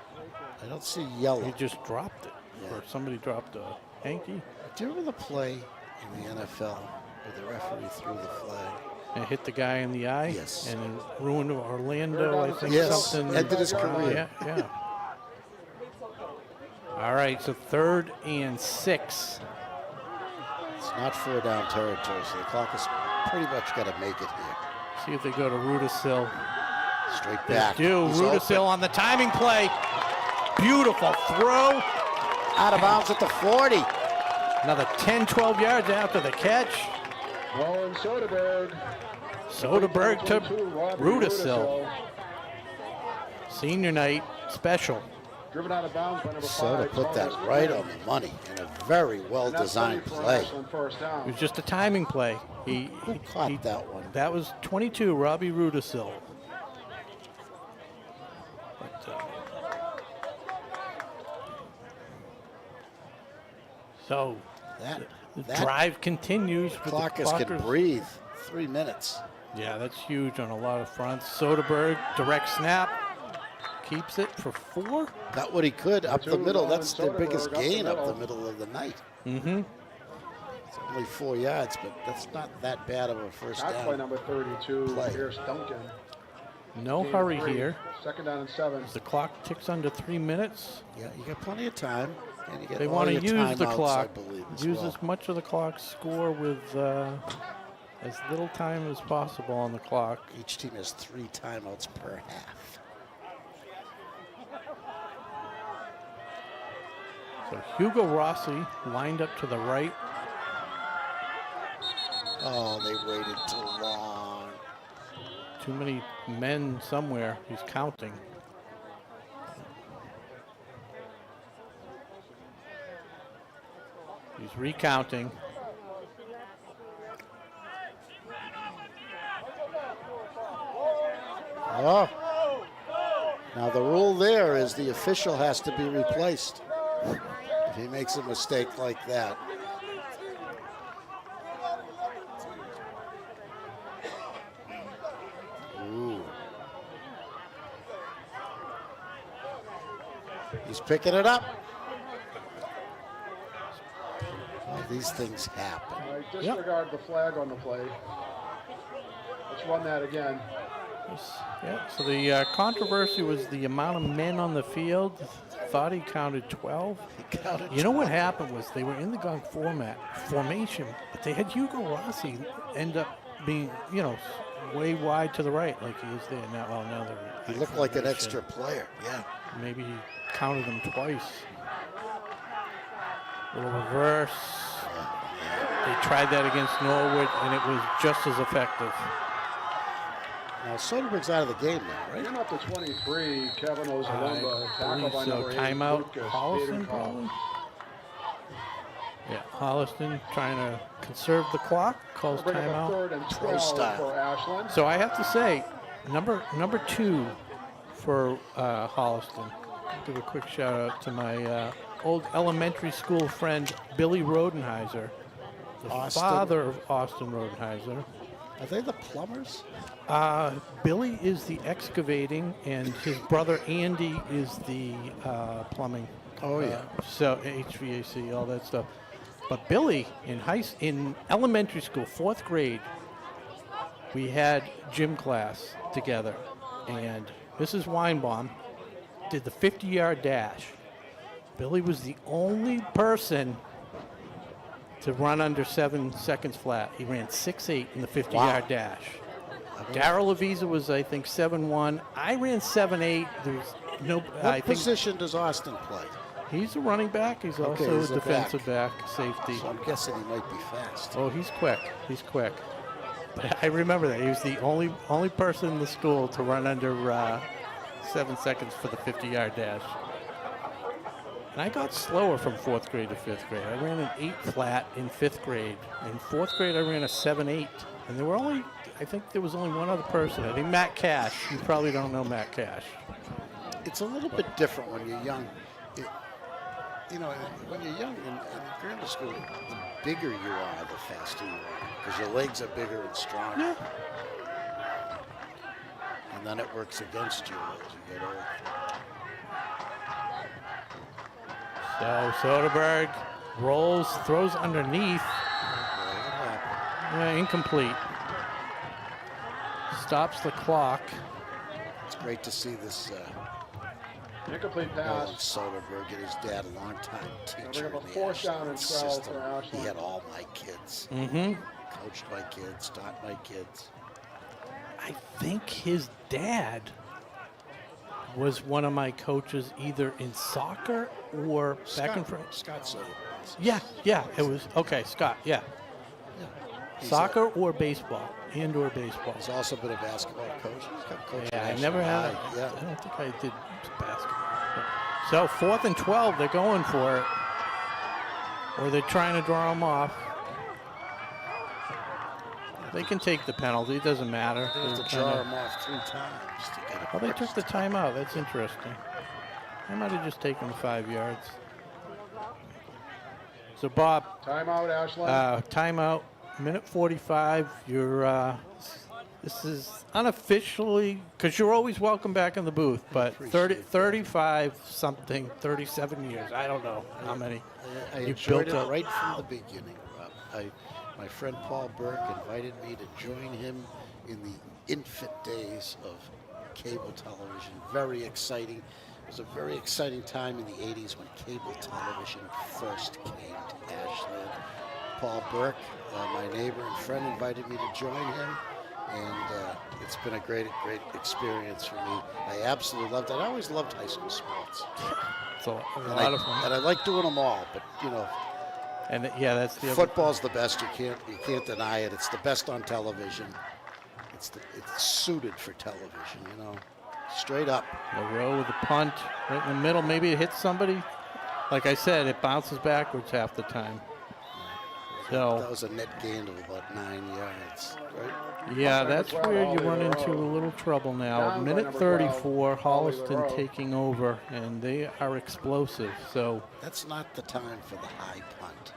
I don't see yellow. He just dropped it, Yeah. or somebody dropped a hanky Do you remember the play in the NFL where the referee threw the flag? and hit the guy in the eye. Yes. And it ruined Orlando. I think Yes, something. ended his career. Yeah. All right, so 3rd and 6. It's not 4 down territory, so the clock has pretty much got to make it here. See if they go to Rudisill. Straight They back. do. He's Rudisill open. on the timing play. Beautiful throw. Out of bounds at the 40. Another 10, 12 yards after the catch. Nolan Soderberg. Soderberg to 22, Robbie Rudisill. Senior night special. Driven out of bounds by number Soda 5. put that Thomas right Green. on the money in a very well-designed play. On first down. It was just a timing play. He Caught that one. That was 22, Robbie Rudisill. So the That drive continues. With clock the is can clockers. breathe. 3 minutes. Yeah, that's huge on a lot of fronts. Soderberg, direct snap, keeps it for 4. Got what he could up the middle. That's their Soderberg biggest up the gain up the middle. middle of the night. Mm-hmm. It's only 4 yards, but that's not that bad of a first Tackled by down. number 32, Play. Pierce Duncan. No Gain of hurry 3. here. 2nd down and 7. The clock ticks under 3 minutes. Yeah, you got plenty of time. And you get They all want to your use the timeouts, clock, I believe, use well. as much of the clock, score with as little time as possible on the clock. Each team has 3 timeouts per half. So Hugo Rossi lined up to the right. Oh, they waited too long. Too many men somewhere. He's counting. He's recounting. Oh. Now the rule there is the official has to be replaced if he makes a mistake like that. Ooh. He's picking it up. Well, these things happen. I disregard the flag on the play. Let's run that again. Yeah, so the controversy was the amount of men on the field. Thought he counted 12. He counted You know what happened was they were in the gun formation, but they had Hugo Rossi end up being, way wide to the right, like he is there now. Well, now they're He looked like an extra player. Yeah. Maybe he counted them twice. Little reverse. They tried that against Norwood, and it was just as effective. Now Soderberg's out of the game now, right? In up to 23, Kevin Ozalumba. I Tackled by believe so. number 8, Timeout, Lucas. Holliston, David Call. probably. Yeah, Holliston trying to conserve the clock, calls Bring up a timeout. 3rd and Pro 12 style. for Ashland. So I have to say, number 2 for Holliston. I'll give a quick shout out to my old elementary school friend Billy Rodenheiser, the Austin. father of Austin Rodenheiser. Are they the plumbers? Billy is the excavating, and his brother Andy is the plumbing. Oh, yeah. So HVAC, all that stuff. But Billy in elementary school, 4th grade, we had gym class together, and Mrs. Weinbaum did the 50-yard dash. Billy was the only person to run under 7 seconds flat. He ran 6'8" in the 50-yard dash. Darryl Avisa was, I think, 7'1". I ran 7'8". There's no. What position does Austin play? He's a running back. He's Okay, also he's a a defensive back, safety. So I'm guessing he might be fast. Oh, he's quick. He's quick. But I remember that. He was the only person in the school to run under 7 seconds for the 50-yard dash. And I got slower from 4th grade to 5th grade. I ran an 8 flat in 5th grade. In 4th grade, I ran a 7.8. And there were I think there was only one other person. I think Matt Cash. You probably don't know Matt Cash. It's a little bit different when you're young. You know, when you're young in grammar school, the bigger you are, the faster you are, because your legs are bigger and stronger. Yeah. And then it works against you as you get older. So Soderberg rolls, throws underneath. Yeah, incomplete. Stops the clock. It's great to see this Incomplete pass. Soderberg and his dad, a long-time teacher Bring up a in the 4th down Ashland and 12 system. for Ashland. He had all my kids. Mm-hmm. Coached my kids, taught my kids. I think his dad was one of my coaches either in soccer or back in front. Scott Soderberg. Yeah, it was, okay, Scott, yeah. He's Soccer or baseball, indoor baseball. He's also been a basketball coach. He's got coached Yeah, I at never had Ashland High. I don't think I did basketball. So 4th and 12, they're going for it. Or they're trying to draw them off. They can take the penalty, it doesn't matter. They have to draw him off 3 times to get it. Oh, they took the timeout, that's interesting. I might have just taken the 5 yards. So Bob, Timeout, Ashland. timeout, minute 45. You're, this is unofficially, because you're always welcome back in the booth, but 35 something, 37 years. I don't know how many. I you enjoyed built it up. right from the beginning, Rob. My friend Paul Burke invited me to join him in the infant days of cable television. Very exciting. It was a very exciting time in the 80s when cable television first came to Ashland. Paul Burke, my neighbor and friend, invited me to join him, and it's been a great experience for me. I absolutely loved it. I always loved high school sports. It's a lot of fun. And I like doing them all, but you know, And yeah, that's the other. football's the best. You can't deny it. It's the best on television. It's suited for television. You know, straight up. Moreau with the punt right in the middle. Maybe it hits somebody. Like I said, it bounces backwards half the time. So That was a net gain of about 9 yards, right? yeah, that's where you run into a little trouble now. Down by Minute number 34, 12, Holliston Holly taking over, and they are explosive. So That's not the time for the high punt.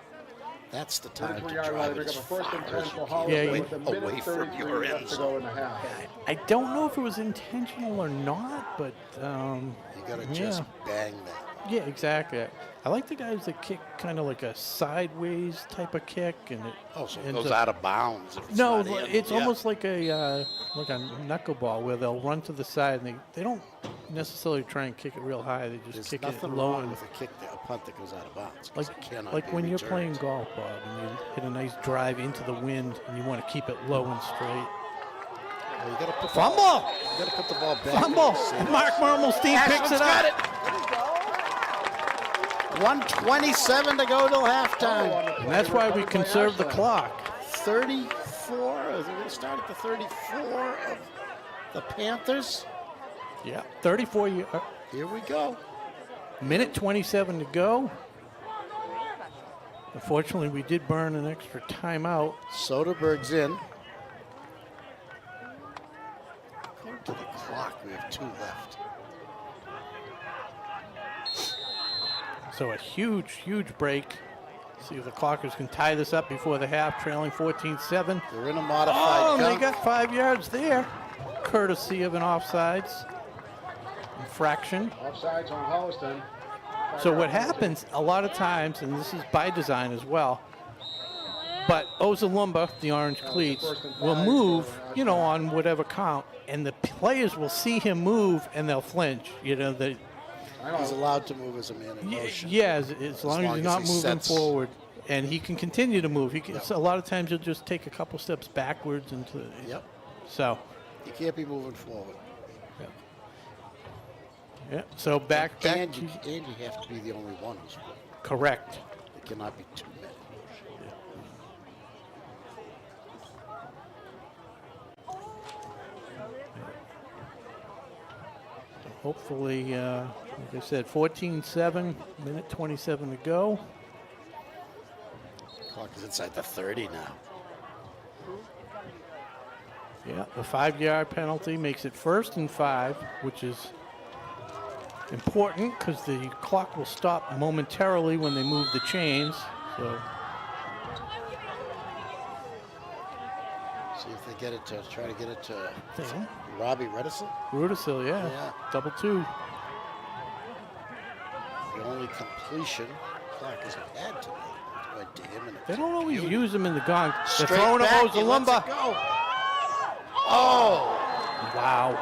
That's the time to 33-yard line. drive it Bring as up a 1st far and 10 as for you Holliston Yeah, can with a away minute from 33 your end left to zone. go in the half. I don't know if it was intentional or not, but You gotta just bang that. yeah, exactly. I like the guys that kick kind of like a sideways type of kick, and it Oh, so it ends goes up- out of bounds. If it's No, not in. it's Yeah. almost like a knuckleball where they'll run to the side and they don't necessarily try and kick it real high. They just There's kick it nothing low wrong and with a punt that goes out of bounds. 'cause it cannot like be when you're returned. playing golf, Bob, and you hit a nice drive into the wind and you want to keep it low and straight. Well, you gotta put Fumble! You gotta put the ball back. Fumble! in the center. Mark Mermelstein picks it up. 1:27 to go till halftime. And that's why we conserve the clock. 34. We're gonna start at the 34 of the Panthers. Yeah, 34. Here we go. Minute 27 to go. Unfortunately, we did burn an extra timeout. Soderberg's in. According to the clock, we have 2 left. So a huge break. See if the Clockers can tie this up before the half, trailing 14-7. They're in a modified Oh, they gun. got 5 yards there, courtesy of an offsides infraction. Offsides on Holliston. So what happens a lot of times, and this is by design as well, but Ozalumba, the orange cleats, will move, you know, on whatever count, and the players will see him move and they'll flinch. You know, they, He's allowed to move as a man in motion. yeah, as long as he's not he moving sets- forward, and he can continue to move. He can, so a lot of times he'll just take a couple steps backwards into. Yep. So. You can't be moving forward. Yeah. So back. And you have to be the only one who's moving. Correct. There cannot be 2 men. hopefully, like I said, 14-7, minute 27 to go. Clock is inside the 30 now. Yeah, the 5-yard penalty makes it 1st and 5, which is important because the clock will stop momentarily when they move the chains. So See if they get it to try to get it to yeah. Robbie Redison. Rudisill, yeah. Yeah. Double 2. The only completion clock has had tonight went to him. And They don't always use them in the gong. They're Straight throwing to back, he lets Ozalumba. it go. Oh! Wow.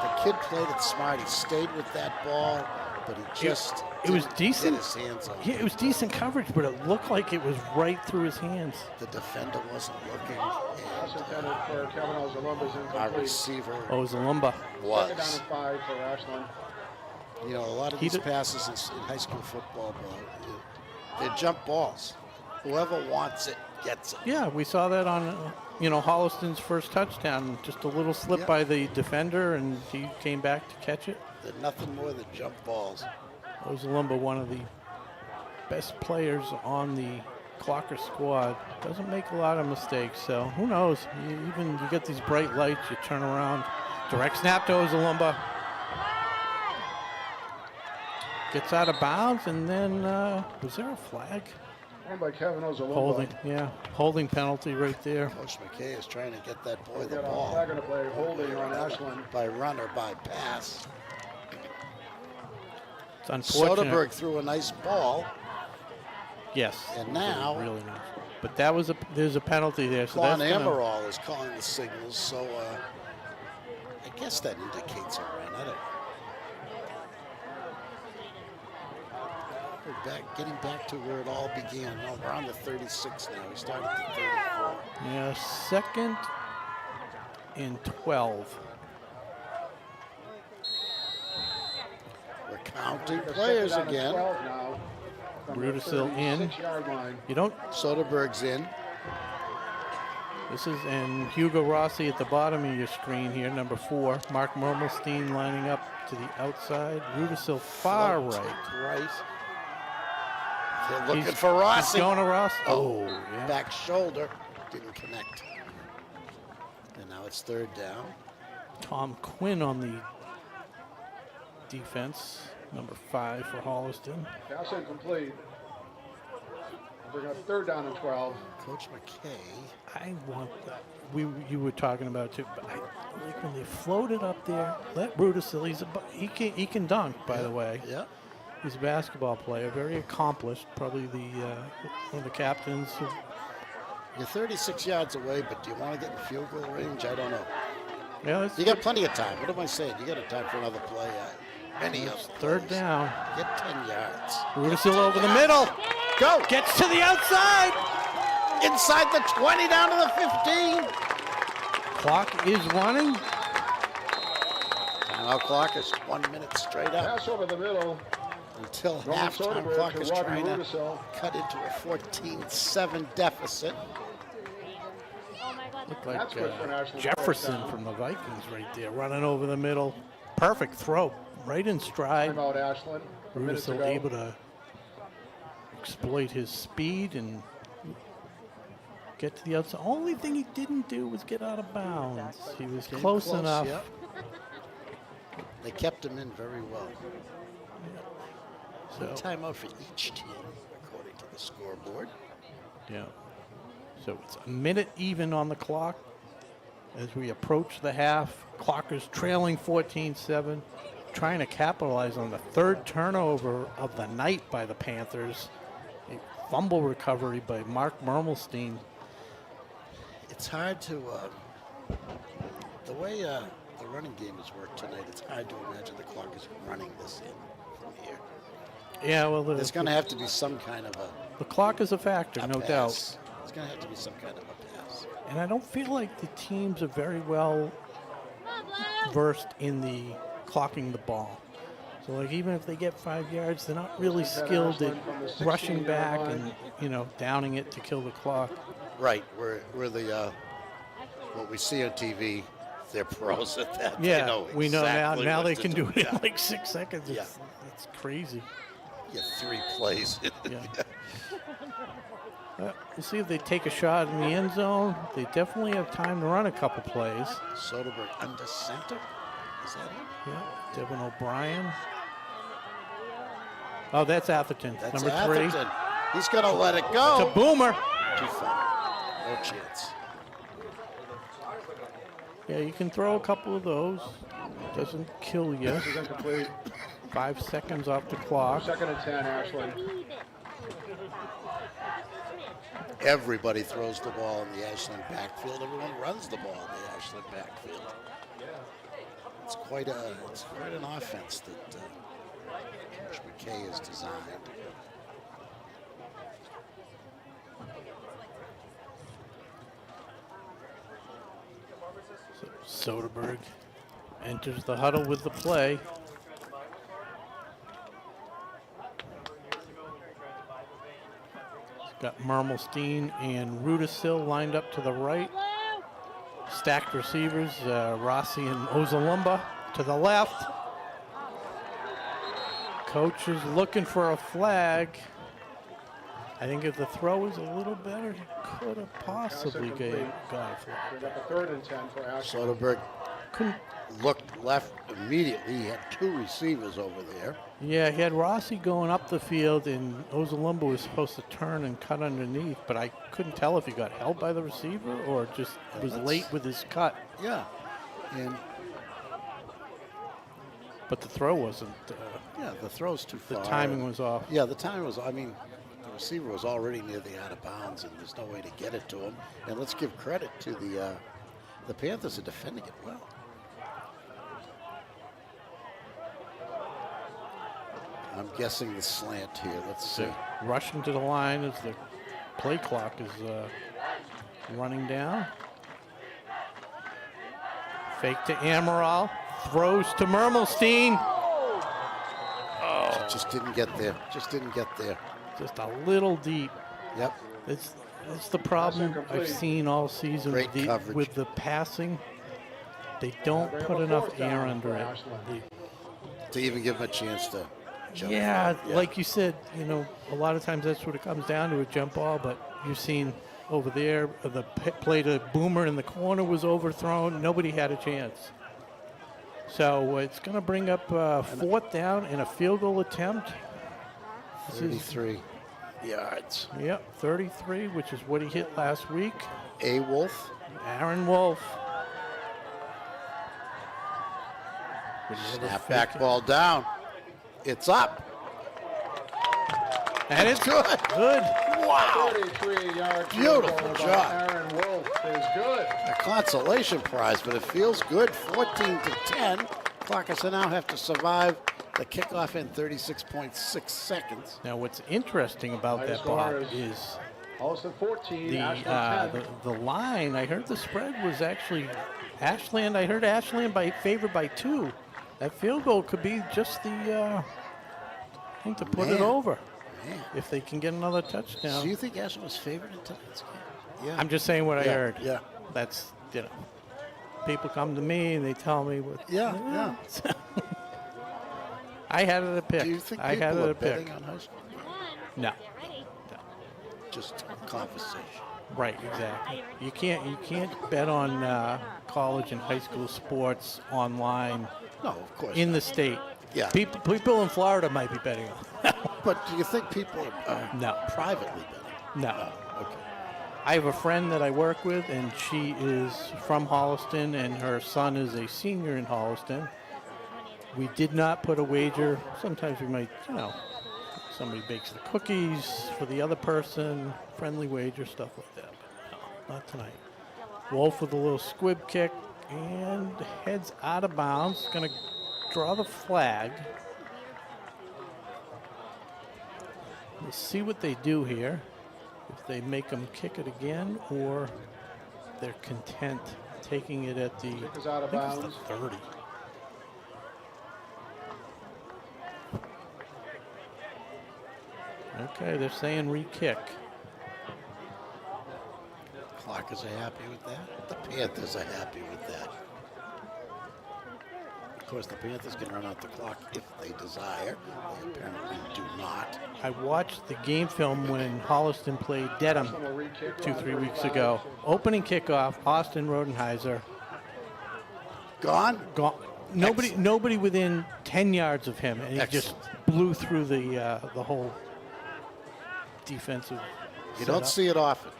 The kid played it smart. He stayed with that ball, but he just It was didn't decent. get his hands on it. Yeah, it was decent coverage, but it looked like it was right through his hands. The defender wasn't looking, Pass and intended for Kevin Ozalumba's our incomplete. receiver Ozalumba. Second down was. and 5 for Ashland. You know, a lot of He these did- passes in high school football, they're jump balls. Whoever wants it gets it. Yeah, we saw that on, Holliston's first touchdown. Just a little slip Yeah. by the defender, and he came back to catch it. They're nothing more than jump balls. Ozalumba, one of the best players on the Clocker squad, doesn't make a lot of mistakes. So who knows? You get these bright lights, you turn around, direct snap to Ozalumba. Gets out of bounds, and then was there a flag? Run by Kevin Ozalumba. Holding penalty right there. Coach McKay is trying to get that boy the Got a ball flag on the play, holding on Ashland. by run or by pass. It's unfortunate. Soderberg threw a nice ball. Yes. And now- really nice. But there's a penalty there. So Quan that's gonna, Amberall is calling the signals, so I guess that indicates a run. I don't know. Getting back to where it all began. No, we're on the 36 now. We started at the 34. yeah, 2nd and 12. We're counting Second players down and again. 12 now. From the Rudisill in. 36-yard line. You don't. Soderberg's in. This is and Hugo Rossi at the bottom of your screen here, number 4. Mark Mermelstein lining up to the outside. Rudisill far Float right. Right. They're looking He's- for Rossi. He's going to Rossi. Oh, yeah. back shoulder. Didn't connect. And now it's 3rd down. Tom Quinn on the defense, number 5 for Holliston. Pass incomplete. Bring up 3rd down and 12. Coach McKay. I want that. You were talking about it too, but I like when they float it up there. Let Rudisill. He can dunk, by the way. Yeah. He's a basketball player, very accomplished. Probably one of the captains. You're 36 yards away, but do you want to get in field goal range? I don't know. Yeah, You got plenty of time. What am I saying? You got a time for another play. Many of them. 3rd down. Get 10 yards. Rudisill over the middle. Go. Gets to the outside. Inside the 20, down to the 15. Clock is running. Timeout clock is 1 minute straight up Pass over the middle. until Roman halftime Soderberg clock to is Robbie trying to Rudisill. cut into a 14-7 deficit. Oh my God. Looked That's like good for an Ashland Jefferson touchdown. from the Vikings right there, running over the middle. Perfect throw, right in stride. Timeout Ashland. A minute to Rudisill go. able to exploit his speed and get to the outside. Only thing he didn't do was get out of bounds. He was Came close enough. Yep. They kept him in very well. So, Timeout for each team, according to the scoreboard. yeah. So it's a minute even on the clock as we approach the half. Clockers trailing 14-7, trying to capitalize on the 3rd turnover of the night by the Panthers. A fumble recovery by Mark Mermelstein. It's hard to, the way the running game has worked tonight, it's hard to imagine the clock is running this in from here. Yeah, well, There's going to have to be some kind of the clock is a factor, a no pass. doubt. There's going to have to be some kind of a pass. And I don't feel like the teams are very well versed in the clocking the ball. So, like, even if they get 5 yards, they're not really skilled at rushing back and, downing it to kill the clock. Right, we're the, what we see on TV, they're pros at that. Yeah, They know we know now. exactly Now what they to can do it Yeah. in like 6 seconds. Yeah. It's crazy. Yeah, 3 plays. Yeah. We'll see if they take a shot in the end zone. They definitely have time to run a couple plays. Soderbergh under center. Is that him? Yeah, Devin O'Brien. Oh, that's Atherton, That's number 3. Atherton. He's going to let it It's go. a boomer. Too far. No chance. Yeah, you can throw a couple of those. Doesn't kill you. This is incomplete. 5 seconds off the clock. 2nd and 10, Ashland. Everybody throws the ball in the Ashland backfield. Everyone runs the ball in the Ashland backfield. It's quite an offense that Coach McKay has designed. Soderbergh enters the huddle with the play. Got Mermelstein and Rudisil lined up to the right. Stacked receivers, Rossi and Ozalumba to the left. Coach is looking for a flag. I think if the throw was a little better, he could have possibly got a flag. We've got the 3rd and 10 for Ashland. Soderbergh Couldn't. looked left immediately. He had 2 receivers over there. Yeah, he had Rossi going up the field, and Ozalumba was supposed to turn and cut underneath, but I couldn't tell if he got held by the receiver or just was late with his cut. Yeah. And But the throw wasn't. yeah, the throw's too The far. timing was off. Yeah, the timing was, I mean, the receiver was already near the out of bounds, and there's no way to get it to him. And let's give credit to the Panthers are defending it well. I'm guessing the slant here. Let's see. Rushing to the line as the play clock is running down. Fake to Amaral. Throws to Mermelstein. Just didn't get there. Just didn't get there. Just a little deep. Yep. It's the problem I've seen all season Great with coverage. the passing. They don't put enough air under it. To even give him a chance to jump. Yeah, forward. like you said, you know, a lot of times that's what it comes down to, a jump ball, but you've seen over there, the play to Boomer in the corner was overthrown. Nobody had a chance. So it's going to bring up 4th down and a field goal attempt. This is, 33 yards. yep, 33, which is what he hit last week. A Wolf. Aaron Wolf. Snap back ball down. It's up. And it's Good. good. Wow. 33-yard Beautiful job. Aaron Wolf is good. A consolation prize, but it feels good. 14-10. Clockers now have to survive the kickoff in 36.6 seconds. Now, what's interesting about High that, score Bob, is is Holliston 14, Ashland 10. the line. I heard the spread was actually Ashland. I heard Ashland favored by 2. That field goal could be just the thing to put it Man. over Man. if they can get another So touchdown. you think Ashland was favored in tonight's game? Yeah. I'm just saying what I Yeah, heard. yeah. That's, you know, people come to me and they tell me what. Yeah. I had it a pick. Do you think I had people it are a pick. betting on high school? No. Get ready. Just conversation. Right, exactly. You can't bet on college and high school sports online No, of course. in the state. Yeah. People in Florida might be betting on. But do you think people are No. privately betting? No. Okay. I have a friend that I work with, and she is from Holliston, and her son is a senior in Holliston. We did not put a wager. Sometimes we might, you know, somebody bakes the cookies for the other person, friendly wager, stuff like that. But no, not tonight. Wolf with a little squib kick and heads out of bounds. Going to draw the flag. We'll see what they do here. If they make them kick it again, or they're content taking it at the, Kick is out of I think bounds. it's the 30. Okay, they're saying re-kick. Clockers are happy with that. The Panthers are happy with that. course, the Panthers can run out the clock if they desire. They apparently do not. I watched the game film when Holliston played Dedham 2-3 weeks ago. Opening kickoff, Austin Rodenheiser. Gone? Nobody within 10 yards of him, and he just blew through the whole defensive You don't see it often.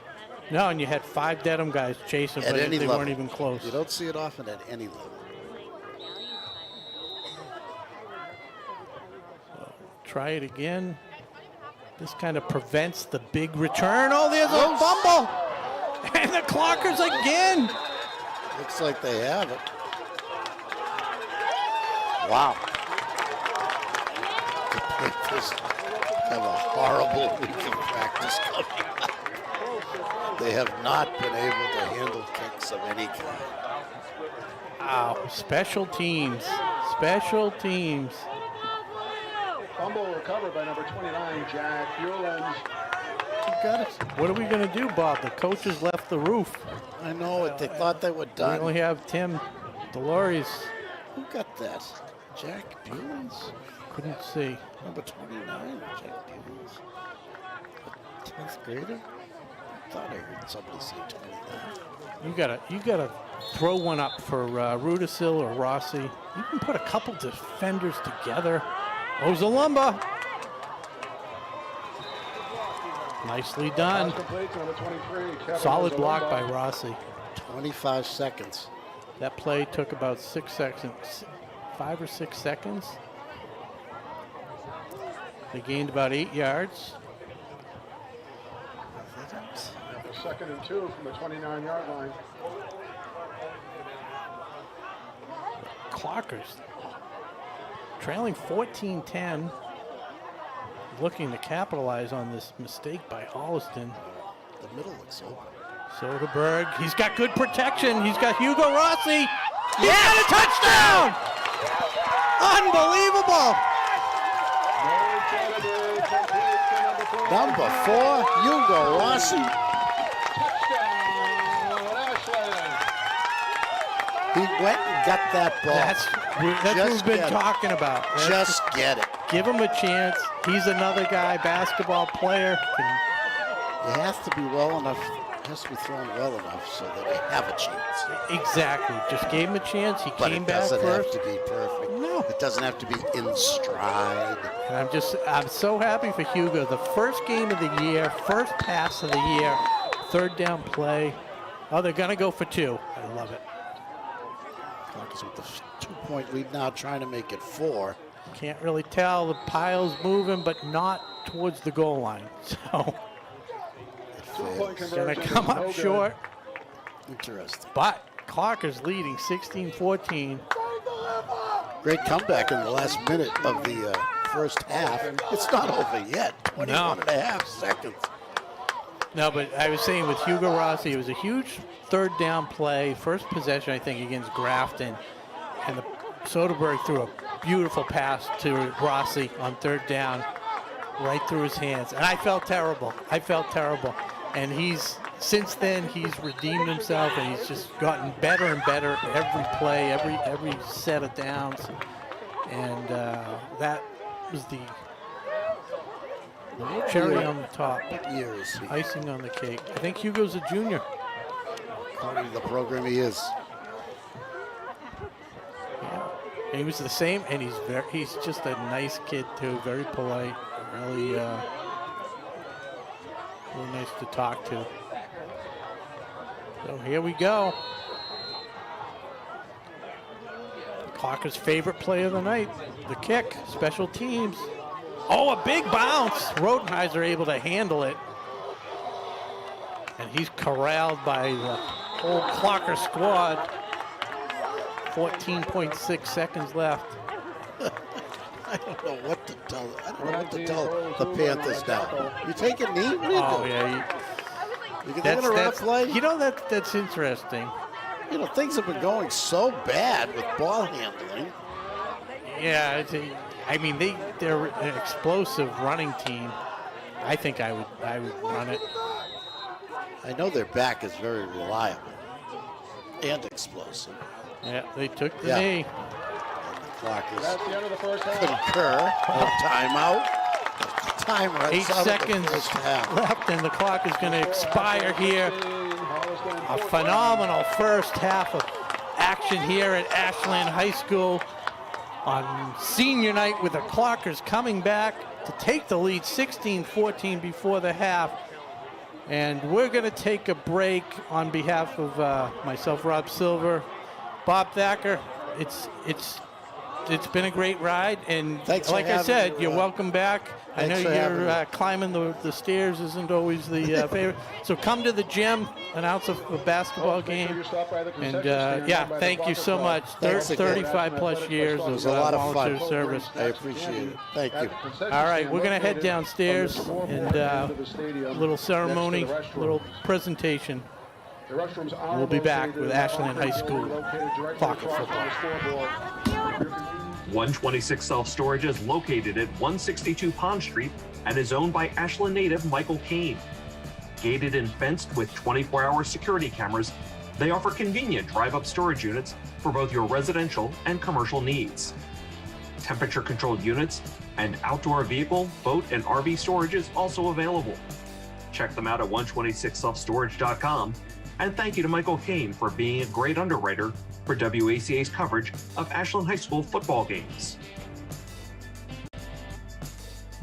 No, and you had 5 Dedham guys chasing, but they weren't even close. You don't see it often at any level. Try it again. This kind of prevents the big return. Oh, there's a fumble. And the Clockers again. Looks like they have it. Wow. The Panthers have a horrible week of practice coming up. They have not been able to handle kicks of any kind. Wow, special teams. Special teams. Fumble recovered by number 29, Jack Hewland. What are we going to do, Bob? The coaches left the roof. I know it. They thought they were We done. only have Tim Delores. Who got that? Jack Bewens? Couldn't see. Number 29, Jack Bewens. 10th grader? I thought I heard somebody say 29. You gotta throw one up for Rudisil or Rossi. You can put a couple defenders together. Ozalumba. Nicely done. Solid block by Rossi. 25 seconds. That play took about 6 seconds, 5 or 6 seconds. They gained about 8 yards. Second and 2 from the 29-yard line. Clockers trailing 14-10, looking to capitalize on this mistake by Holliston. The middle looks open. Soderberg, he's got good protection. He's got Hugo Rossi. He's got a touchdown! Unbelievable! Number 4, Hugo Rossi. He went and got that ball. That's what we've been talking about. Just get it. Give him a chance. He's another guy, basketball player. It has to be well enough. It has to be thrown well enough so that they have a chance. Exactly. Just gave him a chance. He But came it back doesn't first. have to be perfect. No. It doesn't have to be in stride. And I'm so happy for Hugo. The first game of the year, first pass of the year, third down play. Oh, they're going to go for 2. I love it. Clockers with the 2-point lead now, trying to make it 4. Can't really tell. The pile's moving, but not towards the goal line. So it's going to come up short. Interesting. But Clockers leading 16-14. Great comeback in the last minute of the first half. It's not over yet. 21 and a half seconds. No, but I was saying with Hugo Rossi, it was a huge third down play, first possession, I think, against Grafton. And Soderberg threw a beautiful pass to Rossi on third down, right through his hands. And I felt terrible. And since then, he's redeemed himself, and he's just gotten better and better every play, every set of downs. And that was the cherry on the top. What year is he? Icing on the cake. I think Hugo's a junior. According to the program, he is. Yeah. And he was the same, and he's just a nice kid too, very polite, really nice to talk to. So here we go. Clocker's favorite play of the night, the kick, special teams. Oh, a big bounce. Rodenheiser able to handle it. And he's corralled by the whole Clocker squad. 14.6 seconds left. I don't know what to tell. I don't know what to tell the Panthers now. You take a knee? What are you doing? Yeah. They're going to run a play? You know, that's interesting. You know, things have been going so bad with ball handling. Yeah, I mean, they're an explosive running team. I think I would run it. I know their back is very reliable and explosive. Yeah, they took the knee. And the Clock is That's the end of the first half. concur. No timeout. Time runs 8 out of the seconds first half. left, and the clock is going to expire here. A phenomenal first half of action here at Ashland High School on senior night, with the Clockers coming back to take the lead 16-14 before the half. And we're going to take a break on behalf of myself, Rob Silver, Bob Thacker. It's been a great ride, and Thanks for like I having said, me, you're Rob. welcome back. I know Thanks for having you're me. climbing the stairs isn't always the favorite. So come to the gym, announce a basketball game. And yeah, thank you so much. Thanks again. 35 plus years It was of a lot of volunteer fun. service. I appreciate it. Thank you. All right, we're going to head downstairs and a little ceremony, a little presentation. We'll be back with Ashland High School Clocker football. 126 Self-Storage is located at 162 Pond Street and is owned by Ashland native Michael Kane. Gated and fenced with 24-hour security cameras, they offer convenient drive-up storage units for both your residential and commercial needs. Temperature-controlled units and outdoor vehicle, boat, and RV storage is also available. Check them out at 126selfstorage.com. And thank you to Michael Kane for being a great underwriter for WACA's coverage of Ashland High School football games.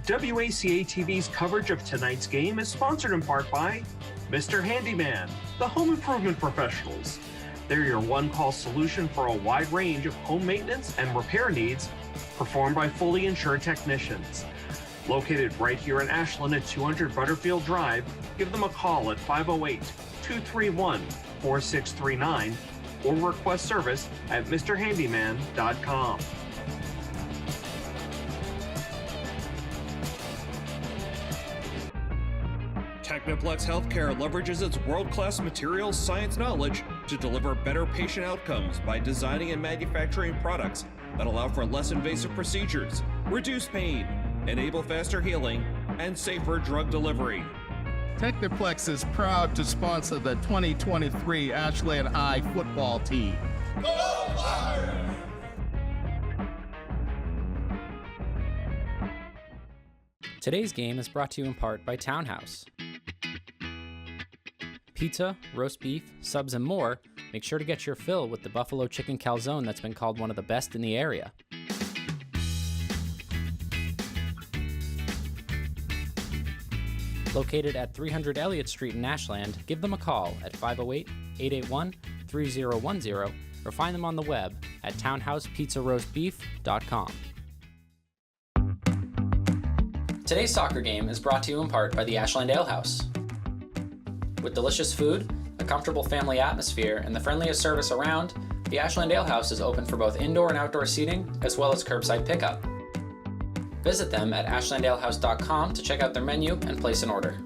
WACA-TV's coverage of tonight's game is sponsored in part by Mr. Handyman, the home improvement professionals. They're your one-call solution for a wide range of home maintenance and repair needs performed by fully insured technicians. Located right here in Ashland at 200 Butterfield Drive, give them a call at 508-231-4639 or request service at mrhandyman.com. Technoplex Healthcare leverages its world-class materials science knowledge to deliver better patient outcomes by designing and manufacturing products that allow for less invasive procedures, reduce pain, enable faster healing, and safer drug delivery. Technoplex is proud to sponsor the 2023 Ashland High football team. Today's game is brought to you in part by Townhouse. Pizza, roast beef, subs, and more. Make sure to get your fill with the buffalo chicken calzone that's been called one of the best in the area. Located at 300 Elliott Street in Ashland, give them a call at 508-881-3010 or find them on the web at townhousepizzaroastbeef.com. Today's soccer game is brought to you in part by the Ashland Ale House. With delicious food, a comfortable family atmosphere, and the friendliest service around, the Ashland Ale House is open for both indoor and outdoor seating, as well as curbside pickup. Visit them at ashlandalehouse.com to check out their menu and place an order.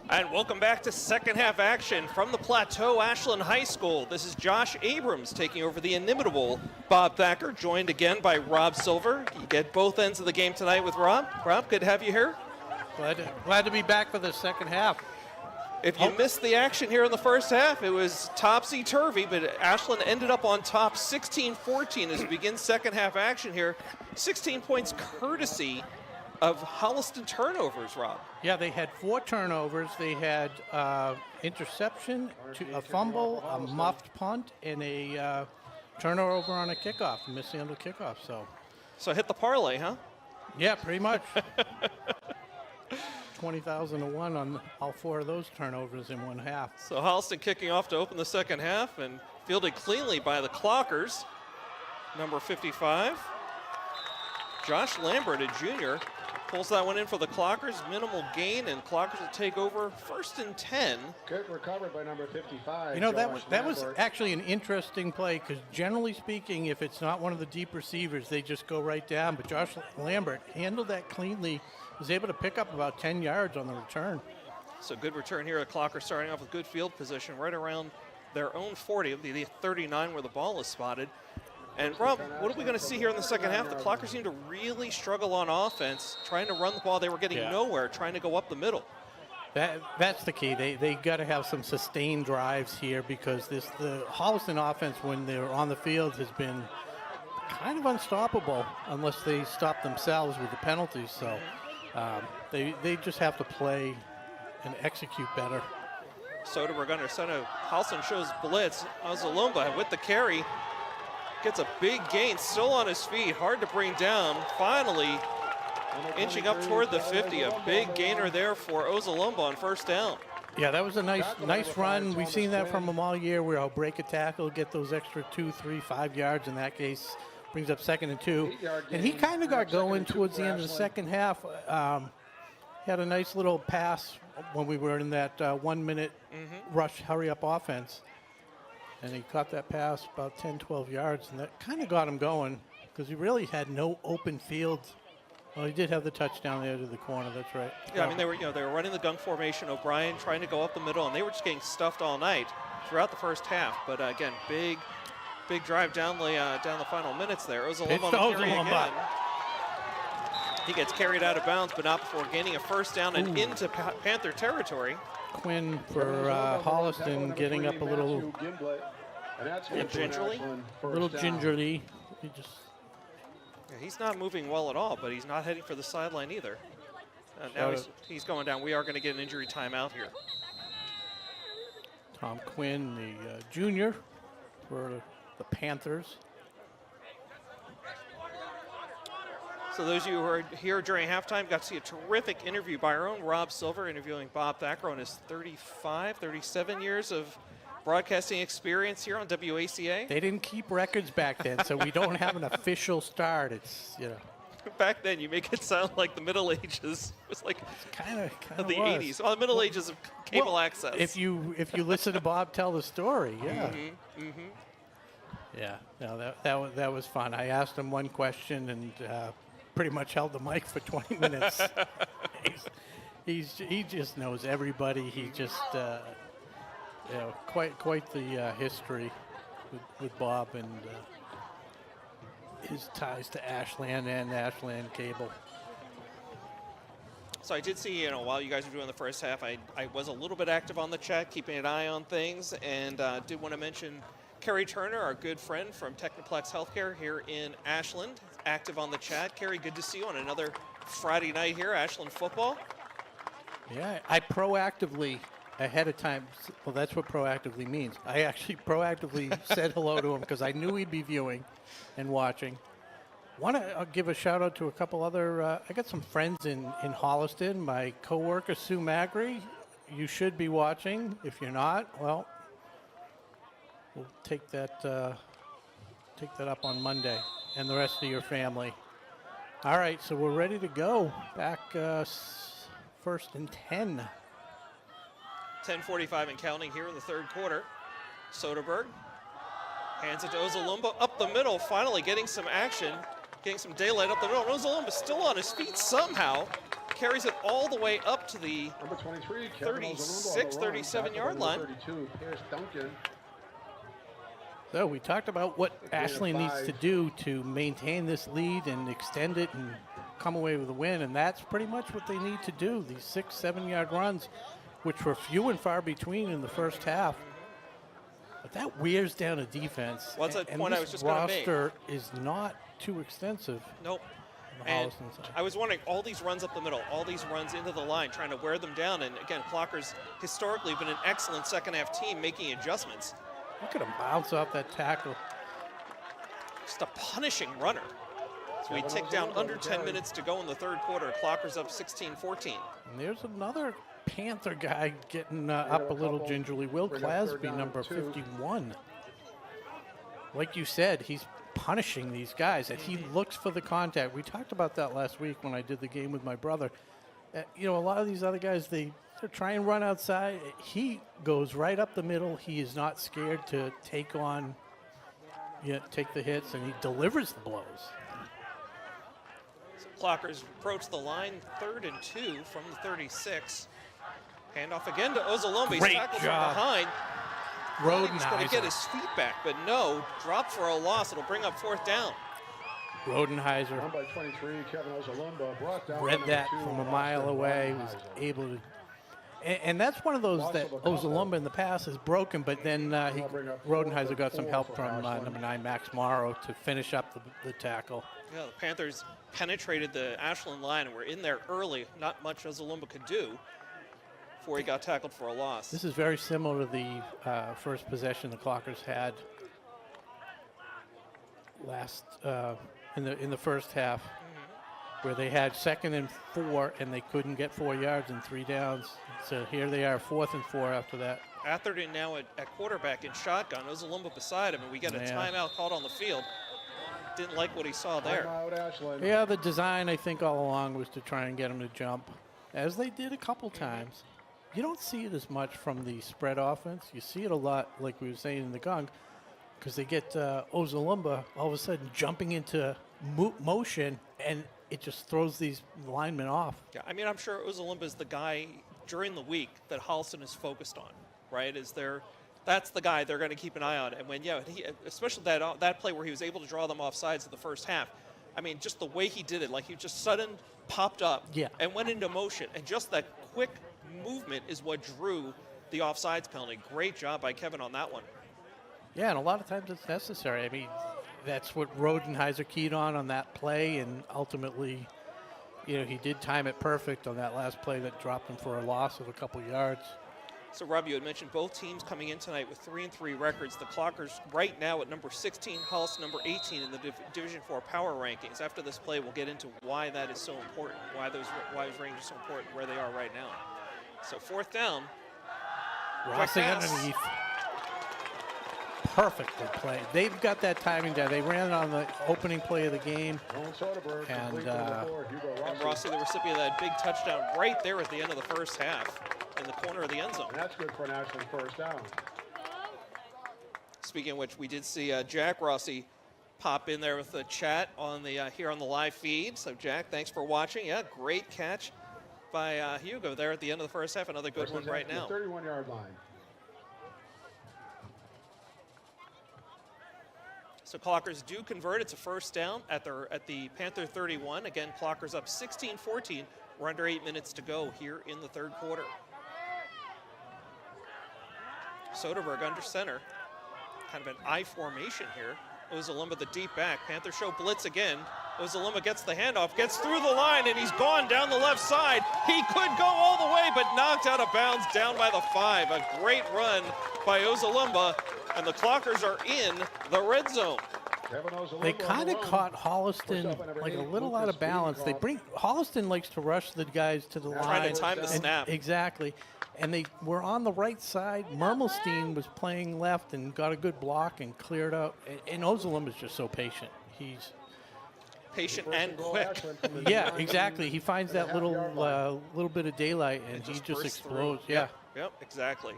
And welcome back to second half action from the Plateau Ashland High School. This is Josh Abrams taking over the inimitable Bob Thacker, joined again by Rob Silver. You get both ends of the game tonight with Rob. Rob, good to have you here. Glad to be back for the second half. If you missed the action here in the first half, it was topsy-turvy, but Ashland ended up on top 16-14 as we begin second half action here. 16 points courtesy of Holliston turnovers, Rob. Yeah, they had 4 turnovers. They had interception, a fumble, a muffed punt, and a turnover on a kickoff, a mishandled kickoff. So hit the parlay, huh? Yeah, pretty much. 20,000 to 1 on all 4 of those turnovers in one half. So Holliston kicking off to open the second half and fielded cleanly by the Clockers. Number 55, Josh Lambert, a junior, pulls that one in for the Clockers. Minimal gain, and Clockers will take over 1st and 10. Good recovered by number 55. You know, Josh that was Lambert. actually an interesting play, because generally speaking, if it's not one of the deep receivers, they just go right down. But Josh Lambert handled that cleanly, was able to pick up about 10 yards on the return. So good return here. The Clockers starting off with good field position right around their own 40, the 39 where the ball is spotted. And Rob, what are we going to see here in the second half? The Clockers seem to really struggle on offense, trying to run the ball. They were getting nowhere, trying to go up the middle. That's the key. They got to have some sustained drives here because the Holliston offense, when they're on the field, has been kind of unstoppable unless they stop themselves with the penalties. So they just have to play and execute better. Soderberg under center. Holliston shows blitz. Ozalumba with the carry. Gets a big gain, still on his feet. Hard to bring down. Finally inching up toward the 50. A big gainer there for Ozalumba on first down. Yeah, that was a nice run. We've seen that from him all year where I'll break a tackle, get those extra 2, 3, 5 yards. In that case, brings up 2nd and 2. And he kind of got going towards the end of the second half. Had a nice little pass when we were in that 1 minute rush, hurry up offense. And he caught that pass about 10, 12 yards, and that kind of got him going because he really had no open field. Well, he did have the touchdown there to the corner. That's right. Yeah, I mean they were running the gunk formation. O'Brien trying to go up the middle, and they were just getting stuffed all night throughout the first half. But again, big drive down the final minutes there. Ozalumba on the carry again. He gets carried out of bounds, but not before gaining a first down and into Panther territory. Quinn for Holliston getting up a little gingerly. Yeah, he's not moving well at all, but he's not heading for the sideline either. Now he's going down. We are going to get an injury timeout here. Tom Quinn, the junior for the Panthers. So those of you who are here during halftime got to see a terrific interview by our own Rob Silver interviewing Bob Thacker on his 37 years of broadcasting experience here on WACA. They didn't keep records back then, so we don't have an official start. It's, Back then, you make it sound like the Middle Ages. It was like kind of the 80s. Well, the Middle Ages of cable access. If you listen to Bob tell the story, yeah. Yeah, no, that was fun. I asked him one question and pretty much held the mic for 20 minutes. He just knows everybody. He just quite the history with Bob and his ties to Ashland and Ashland Cable. So I did see, while you guys were doing the first half, I was a little bit active on the chat, keeping an eye on things, and did want to mention Kerry Turner, our good friend from Technoplex Healthcare here in Ashland, active on the chat. Kerry, good to see you on another Friday night here, Ashland football. Yeah, I proactively, ahead of time, well, that's what proactively means. I actually proactively said hello to him because I knew he'd be viewing and watching. Want to give a shout out to a couple other, I got some friends in Holliston. My coworker, Sue Magri, you should be watching. If you're not, well, we'll take that up on Monday, and the rest of your family. All right, so we're ready to go. Back 1st and 10. 10:45 and counting here in the third quarter. Soderberg hands it to Ozalumba up the middle, finally getting some action, getting some daylight up the middle. Ozalumba still on his feet somehow. Carries it all the way up to the 36, 37-yard line. So we talked about what Ashland needs to do to maintain this lead and extend it and come away with a win, and that's pretty much what they need to do. These 6, 7-yard runs, which were few and far between in the first half. But that wears down a defense. Well, that's a point I was just going to make. Roster is not too extensive. Nope. And I was wondering, all these runs up the middle, all these runs into the line, trying to wear them down. And again, Clockers historically have been an excellent second-half team making adjustments. Look at him bounce off that tackle. Just a punishing runner. So we tick down under 10 minutes to go in the third quarter. Clockers up 16-14. And there's another Panther guy getting up a little gingerly. Will Clasby, number 51. Like you said, he's punishing these guys, and he looks for the contact. We talked about that last week when I did the game with my brother. A lot of these other guys, they try and run outside. He goes right up the middle. He is not scared to take the hits, and he delivers the blows. So Clockers approach the line, 3rd and 2 from the 36. Handoff again to Ozalumba. He's tackled from behind. He's going to get his feet back, but no, drop for a loss. It'll bring up 4th down. Rodenheiser read that from a mile away, was able to And that's one of those that Ozalumba in the past has broken, but then Rodenheiser got some help from number 9, Max Morrow, to finish up the tackle. Yeah, the Panthers penetrated the Ashland line and were in there early. Not much Ozalumba could do before he got tackled for a loss. This is very similar to the first possession the Clockers had last in the first half, where they had 2nd and 4 and they couldn't get 4 yards and 3 downs. So here they are, 4th and 4 after that. Atherton now at quarterback in shotgun. Ozalumba beside him, and we get a timeout called on the field. Didn't like what he saw there. Yeah, the design, I think, all along was to try and get him to jump, as they did a couple times. You don't see it as much from the spread offense. You see it a lot, like we were saying in the gong, because they get Ozalumba all of a sudden jumping into motion, and it just throws these linemen off. Yeah, I mean, I'm sure Ozalumba is the guy during the week that Holliston is focused on, right? That's the guy they're going to keep an eye on. And when, especially that play where he was able to draw them off sides in the first half. I mean, just the way he did it, like he just sudden popped up and went into motion. And just that quick movement is what drew the offsides penalty. Great job by Kevin on that one. Yeah, and a lot of times it's necessary. I mean, that's what Rodenheiser keyed on that play, and ultimately, he did time it perfect on that last play that dropped him for a loss of a couple yards. So, Rob, you had mentioned both teams coming in tonight with 3-3 records. The Clockers right now at number 16, Holliston number 18 in the Division IV power rankings. After this play, we'll get into why that is so important, why those rankings are so important, where they are right now. So, 4th down. Rossi underneath. Perfectly played. They've got that timing down. They ran it on the opening play of the game. And Rossi, the recipient of that big touchdown right there at the end of the first half in the corner of the end zone. And that's good for an Ashland first down. Speaking of which, we did see Jack Rossi pop in there with the chat on the here on the live feed. So, Jack, thanks for watching. Yeah, great catch by Hugo there at the end of the first half. Another good one right now. 31-yard line. So Clockers do convert. It's a first down at the Panther 31. Again, Clockers up 16-14. We're under 8 minutes to go here in the third quarter. Soderberg under center. Kind of an I formation here. Ozalumba the deep back. Panther show blitz again. Ozalumba gets the handoff, gets through the line, and he's gone down the left side. He could go all the way, but knocked out of bounds down by the 5. A great run by Ozalumba, and the Clockers are in the red zone. They kind of caught Holliston like a little out of balance. Holliston likes to rush the guys to the line. Trying to time the snap. Exactly. And they were on the right side. Mermelstein was playing left and got a good block and cleared out. And Ozalumba is just so patient. He's patient and quick. Yeah, exactly. He finds that little bit of daylight and he just explodes. Yeah. Yep, exactly.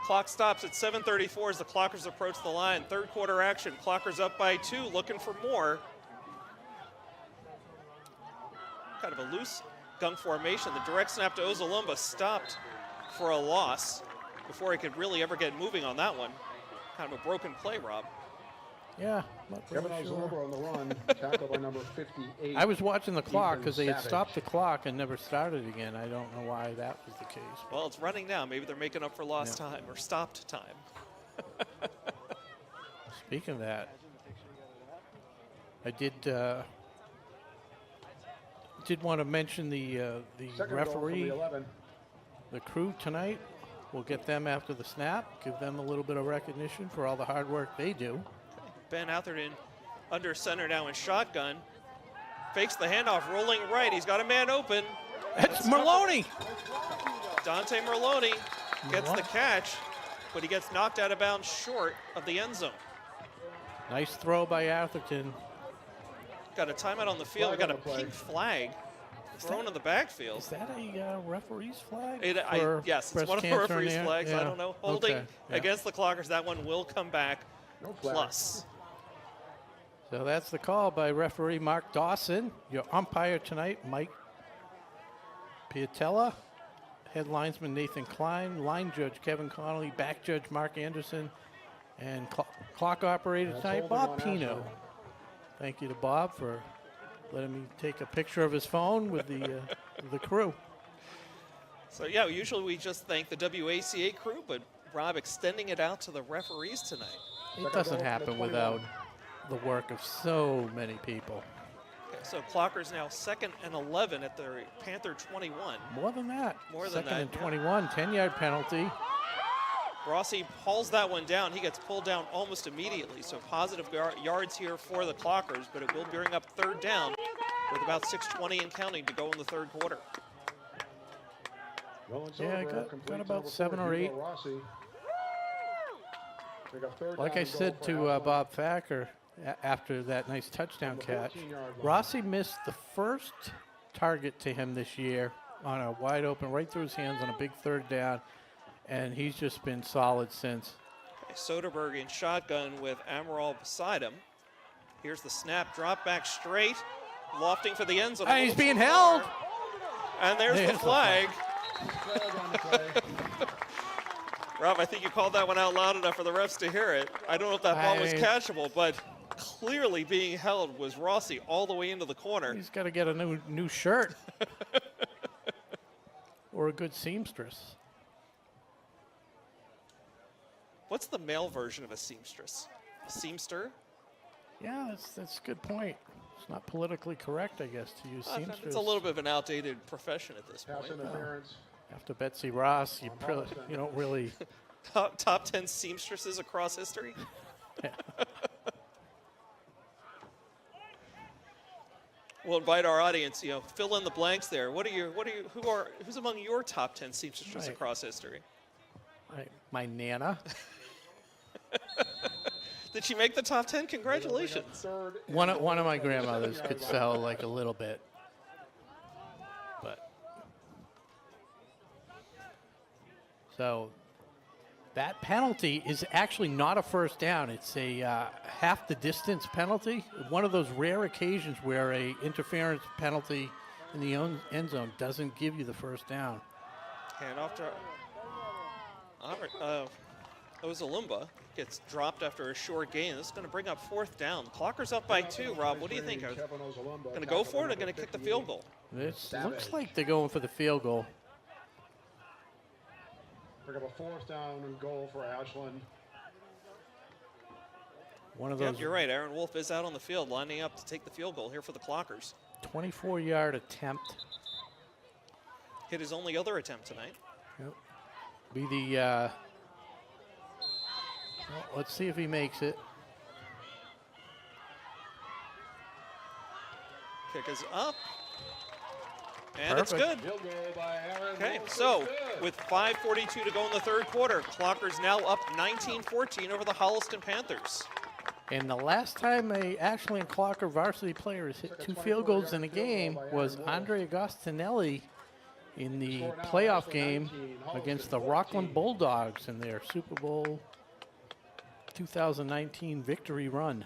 Clock stops at 7:34 as the Clockers approach the line. Third quarter action. Clockers up by 2, looking for more. Kind of a loose gun formation. The direct snap to Ozalumba stopped for a loss before he could really ever get moving on that one. Kind of a broken play, Rob. Yeah. Kevin Ozalumba on the run, tackled by number 58. I was watching the clock because they had stopped the clock and never started again. I don't know why that was the case. Well, it's running now. Maybe they're making up for lost time or stopped time. Speaking of that, I did want to mention the referee, the crew tonight. We'll get them after the snap, give them a little bit of recognition for all the hard work they do. Ben Atherton under center now in shotgun. Fakes the handoff, rolling right. He's got a man open. It's Merlone. Dante Merlone gets the catch, but he gets knocked out of bounds short of the end zone. Nice throw by Atherton. Got a timeout on the field. We got a pink flag thrown in the backfield. Is that a referee's flag? Yes, it's one of the referee's flags. Yeah. I don't know. Holding against the Clockers. That one will come back. No flag. Plus. So that's the call by referee Mark Dawson. Your umpire tonight, Mike Piatella. Head linesman Nathan Klein. Line judge Kevin Connolly. Back judge Mark Anderson. And clock operator tonight, Bob Pino. Thank you to Bob for letting me take a picture of his phone with the crew. So yeah, usually we just thank the WACA crew, but Rob extending it out to the referees tonight. It doesn't happen without the work of so many people. Okay, so Clockers now 2nd and 11 at the Panther 21. More than that. More than Second that, and yeah. 21, 10-yard penalty. Rossi hauls that one down. He gets pulled down almost immediately. So positive yards here for the Clockers, but it will bring up 3rd down with about 6:20 and counting to go in the 3rd quarter. Yeah, I got about 7 or 8. Like I said to Bob Thacker after that nice touchdown catch, Rossi missed the first target to him this year on a wide open, right through his hands on a big 3rd down, and he's just been solid since. Okay, Soderberg in shotgun with Amaral beside him. Here's the snap, drop back straight, lofting for the end zone. He's being held. And there's the flag. Rob, I think you called that one out loud enough for the refs to hear it. I don't know if that ball was catchable, but clearly being held was Rossi all the way into the corner. He's got to get a new shirt or a good seamstress. What's the male version of a seamstress? A seamster? Yeah, that's a good point. It's not politically correct, I guess, to use seamstress. It's a little bit of an outdated profession at this point. After Betsy Ross, you don't really. Top 10 seamstresses across history. Yeah. We'll invite our audience. Fill in the blanks there. Who's among your top 10 seamstresses across history? My Nana. Did she make the top 10? Congratulations. One of my grandmothers could sew like a little bit. So that penalty is actually not a 1st down. It's a half the distance penalty. One of those rare occasions where a interference penalty in the end zone doesn't give you the 1st down. And after Ozalumba gets dropped after a short gain. This is going to bring up 4th down. Clockers up by 2. Rob, what do you think? Are they going to go for it or going to kick the field goal? This looks like they're going for the field goal. Pick up a 4th down and goal for Ashland. One of those. Yep, you're right. Aaron Wolf is out on the field lining up to take the field goal here for the Clockers. 24-yard attempt. Hit his only other attempt tonight. Yep. Be the. Well, let's see if he makes it. Kick is up. And it's good. Okay, so with 5:42 to go in the 3rd quarter, Clockers now up 19-14 over the Holliston Panthers. And the last time a Ashland Clocker varsity player has hit 2 field goals in a game was Andre Agostinelli in the playoff game against the Rockland Bulldogs in their Super Bowl 2019 victory run.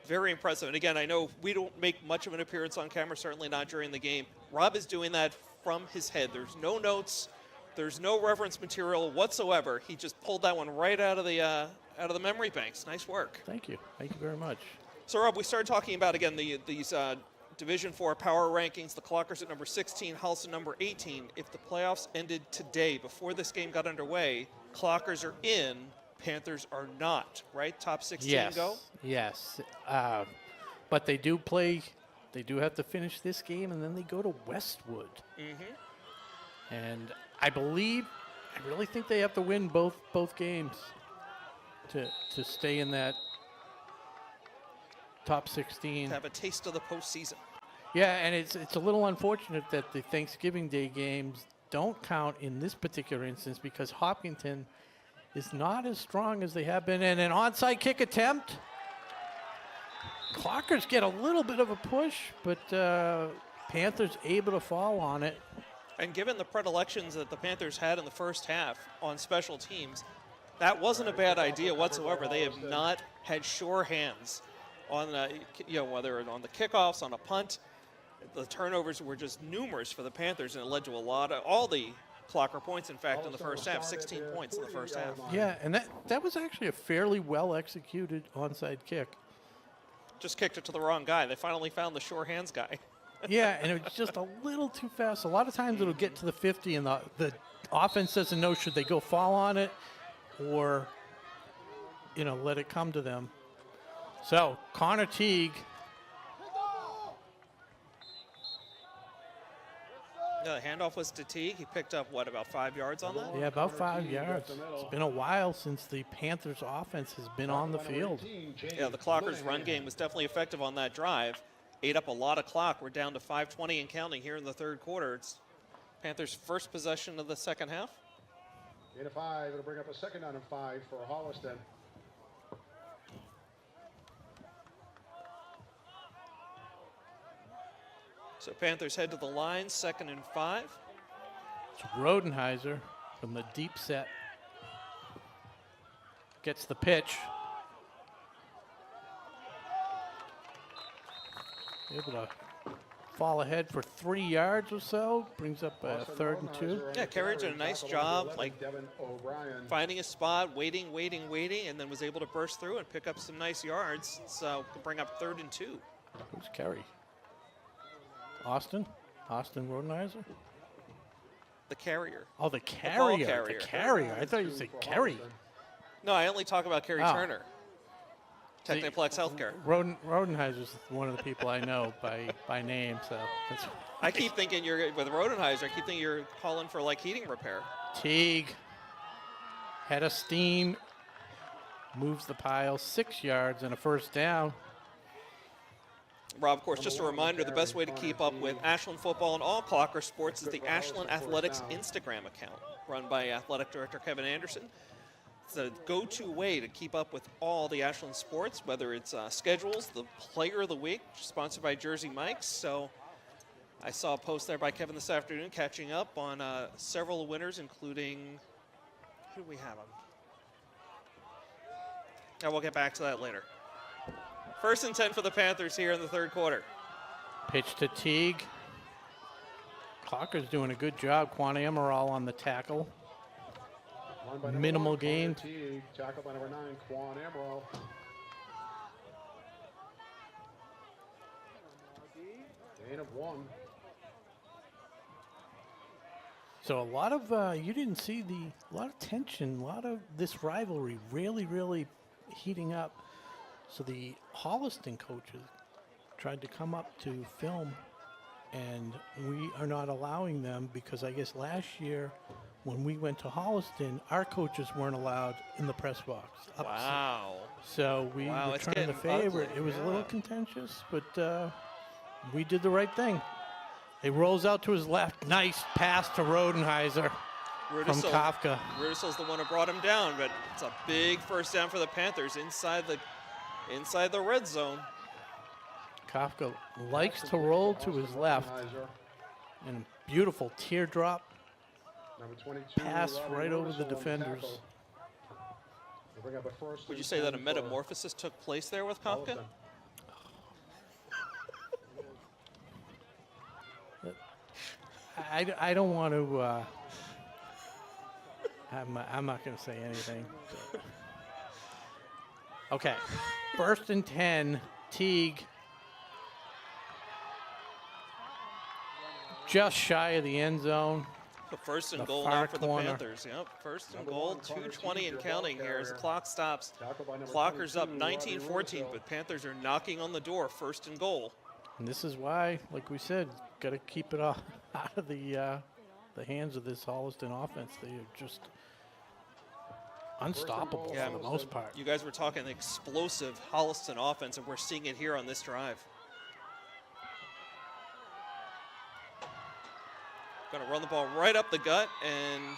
Very impressive. And again, I know we don't make much of an appearance on camera, certainly not during the game. Rob is doing that from his head. There's no notes. There's no reference material whatsoever. He just pulled that one right out of the memory banks. Nice work. Thank you. Thank you very much. So, Rob, we started talking about, again, these Division IV power rankings. The Clockers at number 16, Holliston number 18. If the playoffs ended today, before this game got underway, Clockers are in, Panthers are not, right? Top 16 go? Yes. But they do play, they do have to finish this game, and then they go to Westwood. Mm-hmm. And I really think they have to win both games to stay in that top 16. Have a taste of the postseason. Yeah, and it's a little unfortunate that the Thanksgiving Day games don't count in this particular instance because Hopkinton is not as strong as they have been. And an onside kick attempt. Clockers get a little bit of a push, but Panthers able to fall on it. And given the predilections that the Panthers had in the first half on special teams, that wasn't a bad idea whatsoever. They have not had sure hands on whether on the kickoffs, on a punt. The turnovers were just numerous for the Panthers, and it led to all the Clocker points, in fact, in the first half. 16 points in the first half. Yeah, and that was actually a fairly well-executed onside kick. Just kicked it to the wrong guy. They finally found the sure hands guy. Yeah, and it's just a little too fast. A lot of times it'll get to the 50 and the offense doesn't know should they go fall on it or, let it come to them. So Connor Teague. Yeah, the handoff was to Teague. He picked up, about 5 yards on that? Yeah, about 5 yards. It's been a while since the Panthers offense has been on the field. Yeah, the Clockers' run game was definitely effective on that drive. Ate up a lot of clock. We're down to 5:20 and counting here in the third quarter. It's Panthers' first possession of the second half. 8 of 5. It'll bring up a second down and 5 for Holliston. So Panthers head to the line, 2nd and 5. It's Rodenheiser from the deep set. Gets the pitch. Able to fall ahead for 3 yards or so. Brings up a 3rd and 2. Yeah, Kerry did a nice job, finding a spot, waiting, and then was able to burst through and pick up some nice yards. So could bring up 3rd and 2. Who's Kerry? Austin Rodenheiser? The carrier. Oh, the ball carrier. carrier. The carrier. I thought you said Kerry. No, I only talk about Kerry Oh. Turner. Techniplex Healthcare. Rodenheiser's one of the people I know by name, so that's. I keep thinking you're with Rodenheiser. I keep thinking you're calling for heating repair. Teague, head of steam, moves the pile 6 yards and a 1st down. Rob, of course, just a reminder, the best way to keep up with Ashland football and all Clocker sports is the Ashland Athletics Instagram account, run by Athletic Director Kevin Anderson. It's a go-to way to keep up with all the Ashland sports, whether it's schedules, the player of the week, sponsored by Jersey Mike's. So I saw a post there by Kevin this afternoon catching up on several winners, including, who do we have them? Yeah, we'll get back to that later. 1st and 10 for the Panthers here in the third quarter. Pitch to Teague. Clocker's doing a good job. Quan Amaral on the tackle. Minimal gain. Tackled by number 9, Quan Amaral. Gain of 1. So a lot of, you didn't see a lot of tension, a lot of this rivalry really heating up. So the Holliston coaches tried to come up to film, and we are not allowing them because I guess last year when we went to Holliston, our coaches weren't allowed in the press box. Wow. So we returned the favor. Ugly. It was a little contentious, but we did the right thing. It rolls out to his left. Nice pass to Rodenheiser from Kafka. Rudisel's the one who brought him down, but it's a big 1st down for the Panthers inside the red zone. Kafka likes to roll to his left. And beautiful teardrop pass right over the defenders. Would you say that a metamorphosis took place there with Kafka? I don't want to. I'm not going to say anything. So. Okay, 1st and 10. Teague just shy of the end zone. So 1st and goal now for the Panthers. Yep, 1st and goal, 2:20 and counting here as the clock stops. Clockers up 19-14, but Panthers are knocking on the door. 1st and goal. And this is why, like we said, got to keep it out of the hands of this Holliston offense. They are just unstoppable for the most part. You guys were talking explosive Holliston offense, and we're seeing it here on this drive. Going to run the ball right up the gut, and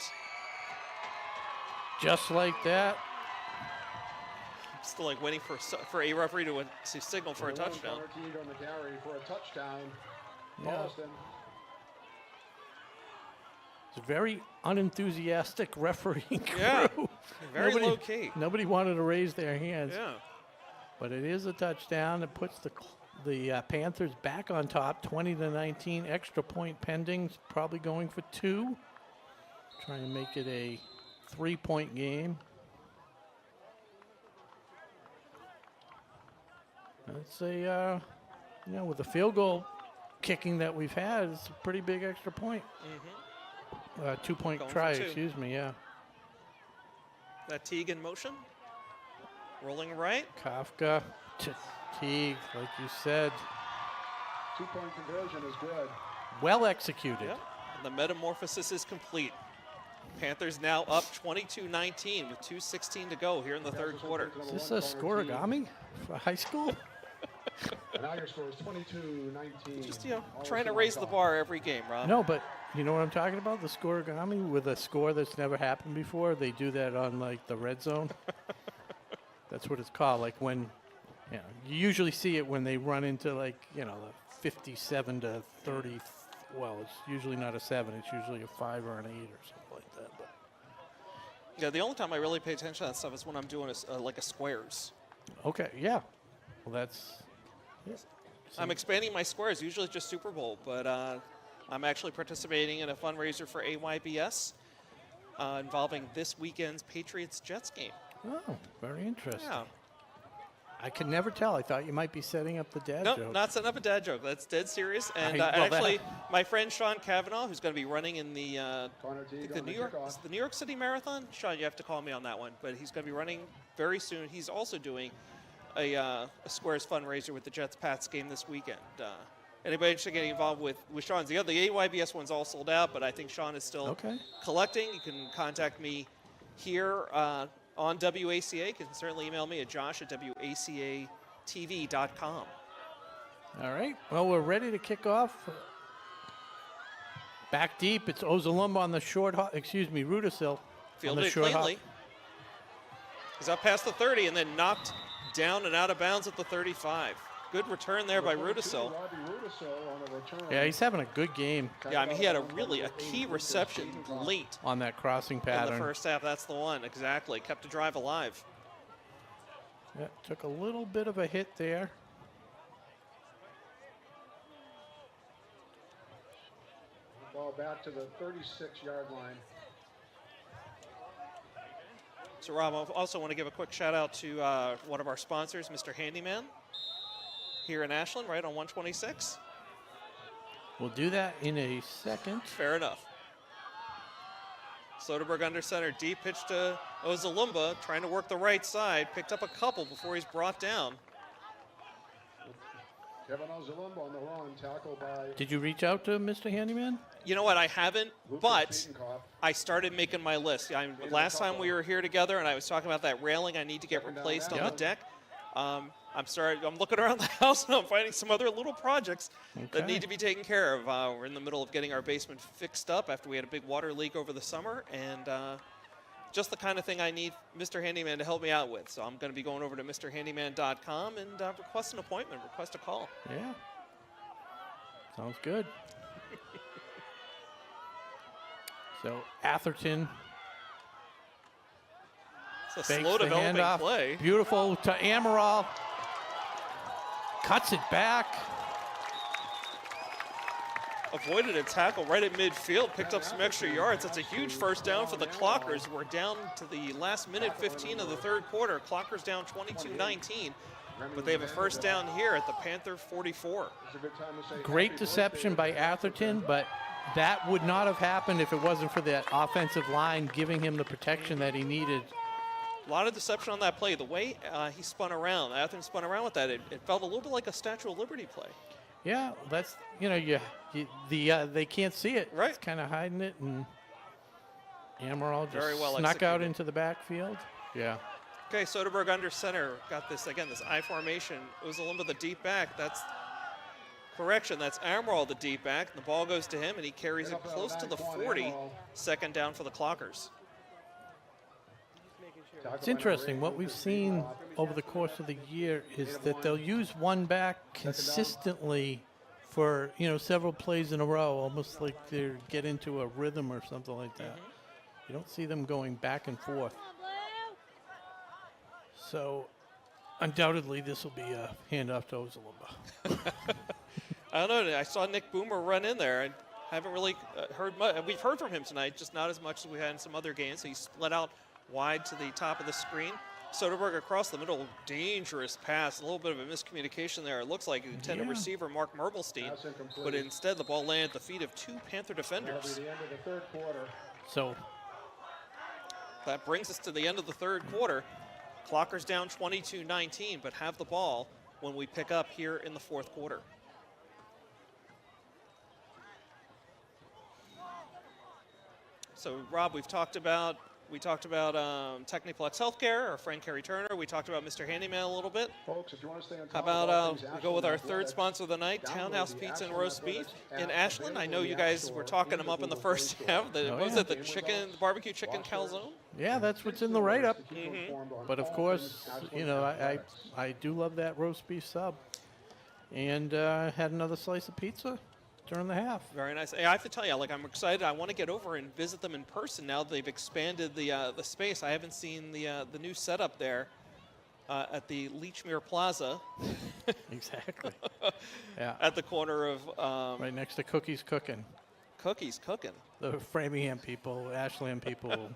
just like that. Still waiting for a referee to signal for a touchdown. On the carry for a touchdown. Yeah. Holliston. It's a very unenthusiastic refereeing crew. Yeah, very low key. Nobody wanted to raise their hands. Yeah. But it is a touchdown. It puts the Panthers back on top, 20-19. Extra point pending. Probably going for 2. Trying to make it a 3-point game. Let's say, with a field goal kicking that we've had, it's a pretty big extra point. 2-point Going for try, two. excuse me, yeah. That Teague in motion. Rolling right. Kafka to Teague, like you said. 2-point conversion is good. Well executed. Yep. And the metamorphosis is complete. Panthers now up 22-19 with 2:16 to go here in the third quarter. Is this a scoregami for high school? And now your score is 22-19. Just, trying to raise the bar every game, Rob. No, but you know what I'm talking about? The scoregami with a score that's never happened before. They do that on, like, the red zone. That's what it's called. Like when, you usually see it when they run into, like, the 57 to 30. Well, it's usually not a 7. It's usually a 5 or an 8 or something like that. But Yeah, the only time I really pay attention to that stuff is when I'm doing like a squares. okay, yeah. Well, that's. Yeah. I'm expanding my squares, usually just Super Bowl, but I'm actually participating in a fundraiser for AYBS involving this weekend's Patriots-Jets game. Oh, very interesting. Yeah. I could never tell. I thought you might be setting up the dad No, joke. not setting up a dad joke. That's dead serious. And well, actually, my friend Sean Cavanaugh, who's going to be running in the New York City Marathon. Sean, you have to call me on that one. But he's going to be running very soon. He's also doing a Squares fundraiser with the Jets-Pats game this weekend. Anybody interested in getting involved with Sean's? The AYBS one's all sold out, but I think Sean is still collecting. You can contact me here on WACA. You can certainly email me at josh@wacatv.com. All right. Well, we're ready to kick off. Back deep. It's Ozalumba on the short hop. Excuse me, Rudisil. Fielded it cleanly. He's up past the 30 and then knocked down and out of bounds at the 35. Good return there by Rudisil. Yeah, he's having a good game. Yeah, I mean, he had a key reception late on that crossing pattern. In the first half, that's the one, exactly. Kept the drive alive. Yeah, took a little bit of a hit there. Ball back to the 36-yard line. So, Rob, I also want to give a quick shout-out to one of our sponsors, Mr. Handyman, here in Ashland, right on 126. We'll do that in a second. Fair enough. Soderberg under center, deep pitch to Ozalumba, trying to work the right side. Picked up a couple before he's brought down. Kevin Ozalumba on the run, tackled by... Did you reach out to Mr. Handyman? You know what, I haven't, but I started making my list. Last time we were here together and I was talking about that railing I need to get replaced on the deck. I'm looking around the house and I'm finding some other little projects that need to be taken care of. We're in the middle of getting our basement fixed up after we had a big water leak over the summer, and just the kind of thing I need Mr. Handyman to help me out with. So I'm going to be going over to MrHandyman.com and request an appointment, request a call. Yeah. Sounds good. So Atherton. It's a slow developing play. Beautiful to Amaral. Cuts it back. Avoided a tackle right at midfield, picked up some extra yards. That's a huge first down for the Clockers. We're down to the last minute 15 of the third quarter. Clockers down 22-19, but they have a first down here at the Panther 44. Great deception by Atherton, but that would not have happened if it wasn't for that offensive line giving him the protection that he needed. A lot of deception on that play. The way he spun around, Atherton spun around with that, it felt a little bit like a Statue of Liberty play. Yeah, that's, they can't see it. Right. It's kind of hiding it, and Amaral just Very well snuck out executed. into the backfield. Yeah. Okay, Soderberg under center. Got this, again, this I formation. Ozalumba the deep back. That's correction. That's Amaral the deep back. The ball goes to him, and he carries it close to the 40. Second down for the Clockers. It's interesting. What we've seen over the course of the year is that they'll use one back consistently for, several plays in a row, almost like they get into a rhythm or something like that. You don't see them going back and forth. So undoubtedly this will be a handoff to Ozalumba. I don't know. I saw Nick Boomer run in there. I haven't really heard much. We've heard from him tonight, just not as much as we had in some other games. He let out wide to the top of the screen. Soderberg across the middle, dangerous pass. A little bit of a miscommunication there. It looks like the intended receiver, Mark Merblestein, but instead the ball landed at the feet of 2 Panther defenders. That'll be the end of the third quarter. So that brings us to the end of the third quarter. Clockers down 22-19, but have the ball when we pick up here in the fourth quarter. So, Rob, we talked about Techniplex Healthcare, our friend Kerry Turner. We talked about Mr. Handyman a little bit. Folks, if you want to stay on How top of all about things we go with our Ashland third Athletics, sponsor of the night, Townhouse download the Pizza and Ashland Roast Beef Athletics in app Ashland. I available know in you the guys App were Store talking and them the up in the Google first Play Store. half. The, Oh, what was yeah. it, the barbecue chicken calzone? yeah, that's what's in the write-up. Informed on But of all course, things Ashland you know, Athletics. I do love that roast beef sub. And had another slice of pizza during the half. Very nice. I have to tell you, like, I'm excited. I want to get over and visit them in person now that they've expanded the space. I haven't seen the new setup there at the Leechmere Plaza. Exactly. Yeah. At the corner of Right next to Cookies Cooking. Cookies Cooking. The Framingham people, Ashland people,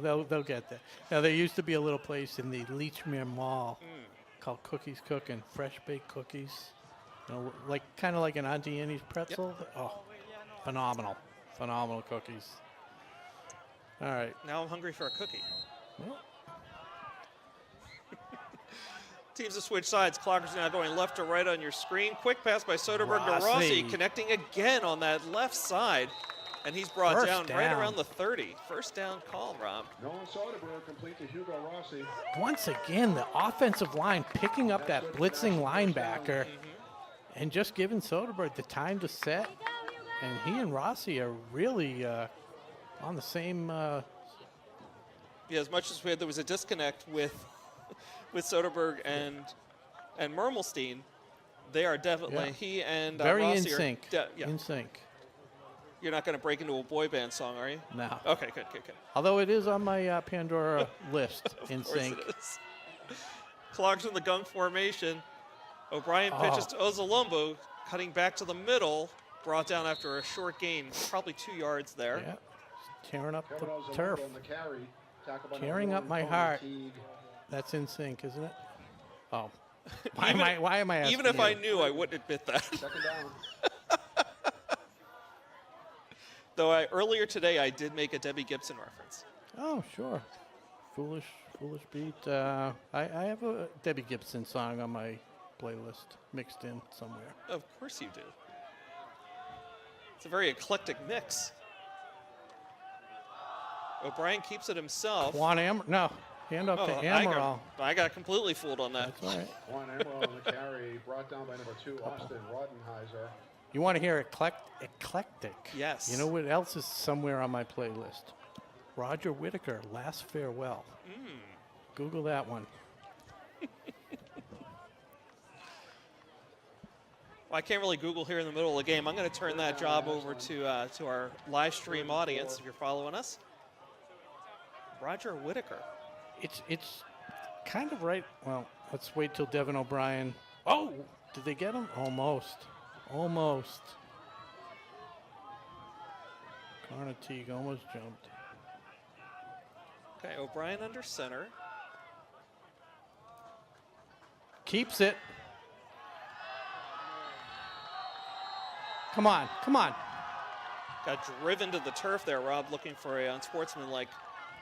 they'll get that. Now, there used to be a little place in the Leechmere Mall called Cookies Cooking, fresh baked cookies. You know, like kind of like an Auntie Annie's pretzel. Oh, phenomenal cookies. All right. Now I'm hungry for a cookie. Well, Teams have switched sides. Clockers now going left to right on your screen. Quick pass by Soderberg to Rossi, Rossi. connecting again on that left side. And he's brought First down right down. around the 30. First down call, Rob. Nolan Soderberg complete to Hugo Rossi. once again, the offensive line picking up that blitzing linebacker and just giving Soderberg the time to set. And he and Rossi are really on the same. Yeah, as much as there was a disconnect with Soderberg and Mermelstein, they are definitely, he and very in Rossi sync. are In sync. You're not going to break into a boy band song, are you? No. Okay, good. Although it is on my Pandora list. In Of course sync. it is. Clogs in the gun formation. O'Brien pitches to Ozolombo, cutting back to the middle, brought down after a short gain, probably 2 yards there. Yeah. Tearing up Kevin the Ozolombo turf. on the carry. Tackle by Tearing number up my 1, heart. Teague. That's in sync, isn't it? Oh. Why am I asking Even if you? I knew, I wouldn't admit that. Second down. Though earlier today, I did make a Debbie Gibson reference. Oh, sure. Foolish beat. I have a Debbie Gibson song on my playlist mixed in somewhere. Of course you do. It's a very eclectic mix. O'Brien keeps it himself. Juan No, hand up to Amaral. I got completely fooled on that. That's all right. Juan Emerald on the carry. Brought down by number 2, Austin Rodenheiser. You want to hear eclectic? Yes. You know what else is somewhere on my playlist? Roger Whittaker, Last Farewell. Google that one. Well, I can't really Google here in the middle of the game. I'm going to turn that job over to our live stream audience if you're following us. Roger Whittaker. It's kind of right. Well, let's wait till Devin O'Brien. Oh, did they get him? Almost. Connor Teague almost jumped. Okay, O'Brien under center. Keeps it. Come on. Got driven to the turf there, Rob, looking for a unsportsmanlike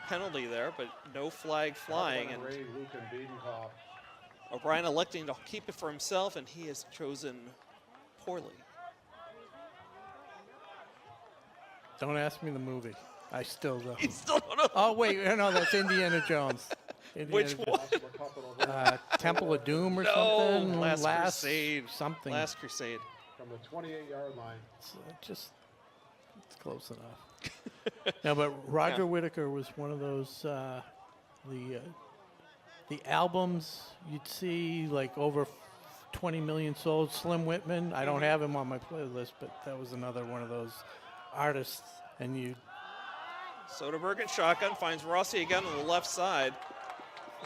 penalty there, but no flag flying. And Ray, Luke, and Biedenkopf. O'Brien electing to keep it for himself, and he has chosen poorly. Don't ask me the movie. I still don't. You still don't know. Oh, wait. No, that's Indiana Jones. Which one? Temple of Doom or No, something? Last Crusade. Something. Last Crusade. From the 28-yard line. It's close enough. No, but Roger Whittaker was one of those, the albums you'd see like over 20 million sold. Slim Whitman. I don't have him on my playlist, but that was another one of those artists. And you. Soderberg in shotgun finds Rossi again on the left side.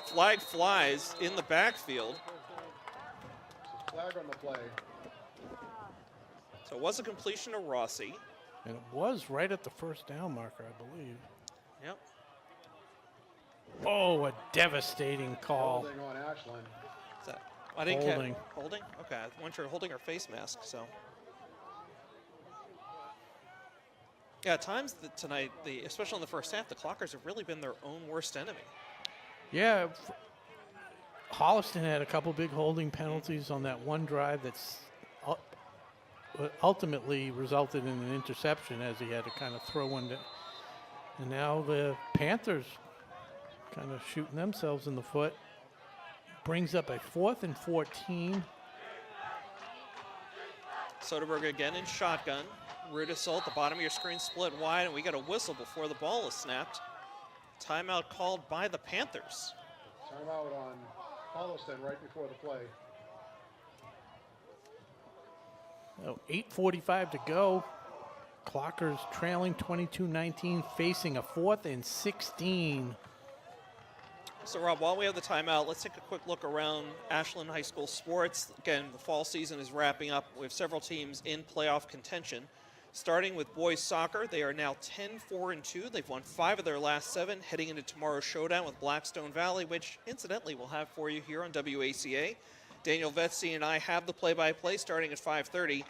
Flag flies in the backfield. Flag on the play. So it was a completion to Rossi. And it was right at the first down marker, I believe. Yep. Oh, a devastating call. Holding on Ashland. Is that, I didn't Holding. Holding? Okay, I wasn't sure. Holding her face mask, so. Yeah, at times tonight, especially in the first half, the Clockers have really been their own worst enemy. Yeah, Holliston had a couple big holding penalties on that one drive that's ultimately resulted in an interception as he had to kind of throw one down. And now the Panthers kind of shooting themselves in the foot. Brings up a 4th and 14. Soderberg again in shotgun. Rudisell at the bottom of your screen, split wide, and we get a whistle before the ball is snapped. Timeout called by the Panthers. Timeout on Holliston right before the play. Oh, 8:45 to go. Clockers trailing 22-19, facing a 4th and 16. So, Rob, while we have the timeout, let's take a quick look around Ashland High School sports. Again, the fall season is wrapping up. We have several teams in playoff contention. Starting with boys soccer, they are now 10-4-2. They've won 5 of their last 7, heading into tomorrow's showdown with Blackstone Valley, which, incidentally, we'll have for you here on WACA. Daniel Vetsy and I have the play-by-play starting at 5:30.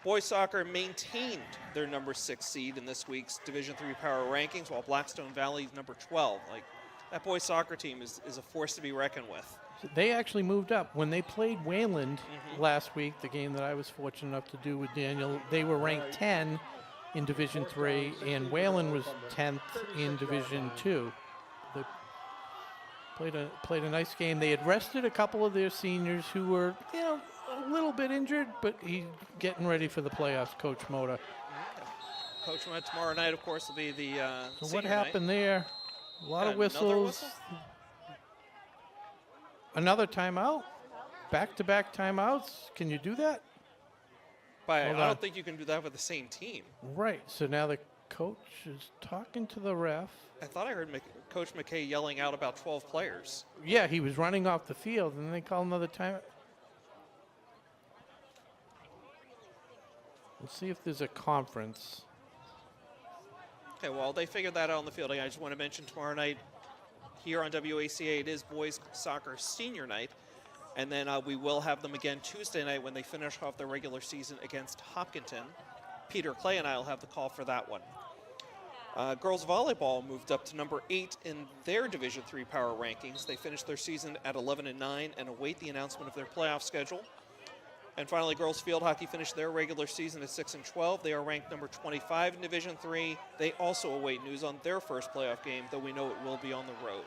Boys soccer maintained their number 6 seed in this week's Division III power rankings, while Blackstone Valley's number 12. That boys soccer team is a force to be reckoned with. So they actually moved up. When they played Wayland last week, the game that I was fortunate enough to do with Daniel, they were ranked 10 in Division III, and Wayland was 10th in Division II. They played a nice game. They had rested a couple of their seniors who were, a little bit injured, but he's getting ready for the playoffs, Coach Moda. Coach Moda tomorrow night, of course, will be the So what happened there? A lot of whistles. Another timeout? Back-to-back timeouts? Can you do that? I don't think you can do that with the same team. Right. So now the coach is talking to the ref. I thought I heard Coach McKay yelling out about 12 players. Yeah, he was running off the field, and they call another timeout. Let's see if there's a conference. Okay, well, they figured that out on the field. I just want to mention tomorrow night here on WACA, it is boys soccer senior night. And then we will have them again Tuesday night when they finish off their regular season against Hopkinton. Peter Clay and I will have the call for that one. Girls volleyball moved up to number 8 in their Division III power rankings. They finished their season at 11-9 and await the announcement of their playoff schedule. And finally, girls field hockey finished their regular season at 6-12. They are ranked number 25 in Division III. They also await news on their first playoff game, though we know it will be on the road.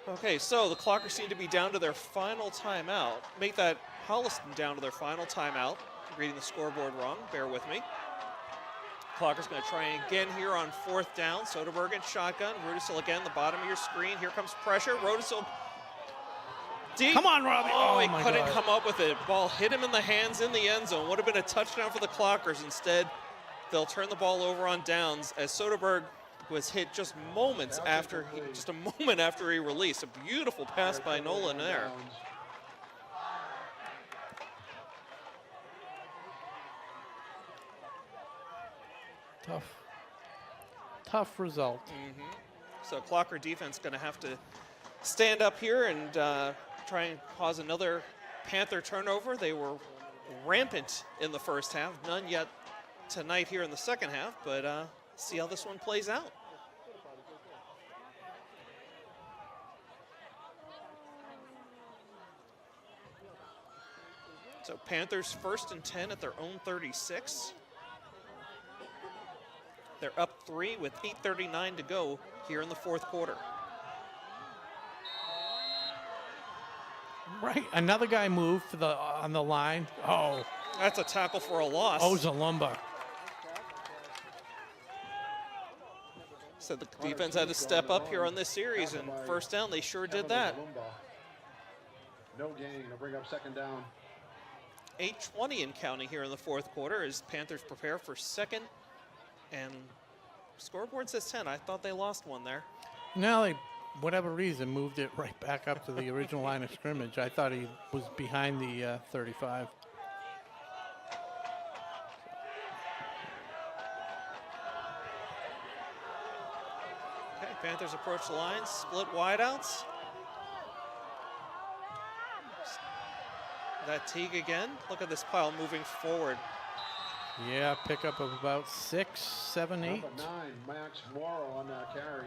Okay, so the Clockers seem to be down to their final timeout. Make that Holliston down to their final timeout. I'm reading the scoreboard wrong, bear with me. Clockers going to try again here on 4th down. Soderberg in shotgun. Rudisell again, the bottom of your screen. Here comes pressure. Rudisell deep. Come on, Robbie. Oh, he my couldn't God. come up with it. Ball hit him in the hands in the end zone. Would have been a touchdown for the Clockers. Instead, they'll turn the ball over on downs as Soderberg was hit just a moment after he released. A beautiful pass by Nolan there. Tough result. So Clocker defense going to have to stand up here and try and cause another Panther turnover. They were rampant in the first half. None yet tonight here in the second half, but see how this one plays out. So Panthers 1st and 10 at their own 36. They're up 3 with 8:39 to go here in the 4th quarter. Right, another guy moved for on the line. Oh, That's a tackle for a loss. Ozalumba. So the defense had to step up here on this series, and first down, they sure did that. No gain. They'll bring up 2nd down. 8:20 and counting here in the 4th quarter as Panthers prepare for 2nd, and scoreboard says 10. I thought they lost one there. Now they, whatever reason, moved it right back up to the original line of scrimmage. I thought he was behind the 35. Okay, Panthers approach the line, split wideouts. That Teague again. Look at this pile moving forward. Yeah, pickup of about 6, 7, 8. Number 9, Max Morrow on that carry.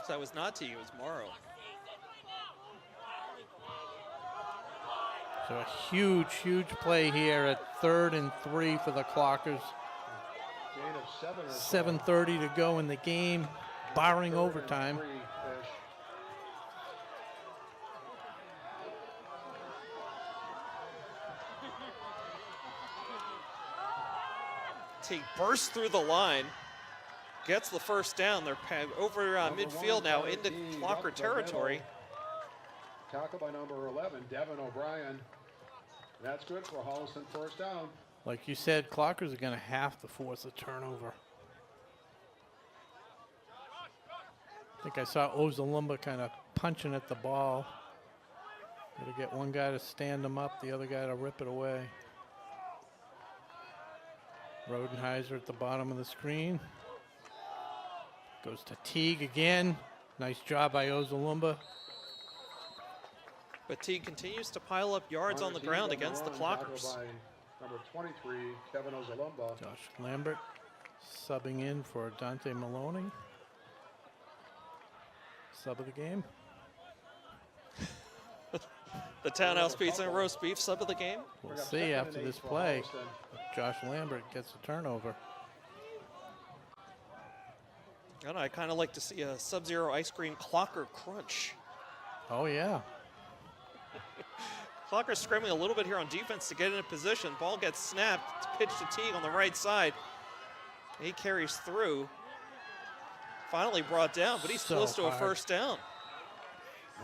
So that was not Teague, it was Morrow. So a huge, huge play here at 3rd and 3 for the Clockers. Gain of 7 or so. 7:30 to go in the game, barring 3rd and overtime. 3-ish. Teague bursts through the line, gets the first down. They're over midfield now into Clocker territory. Tackle by number 11, Devin O'Brien. That's good for Holliston, first down. Like you said, Clockers are going to have to force a turnover. I think I saw Ozalumba kind of punching at the ball. Got to get one guy to stand him up, the other guy to rip it away. Rodenheiser at the bottom of the screen. Goes to Teague again. Nice job by Ozalumba. But Teague continues to pile up yards on the ground against the Clockers. Number 23, Kevin Ozalumba. Josh Lambert subbing in for Dante Maloney. Sub of the game. The Townhouse Pizza and Roast Beef sub of the game. We'll see after this play. Josh Lambert gets a turnover. And I kind of like to see a Sub-Zero ice cream Clocker crunch. Oh, yeah. Clocker's scrambling a little bit here on defense to get in a position. Ball gets snapped, pitch to Teague on the right side. He carries through. Finally brought down, but he's So close to a hard. first down.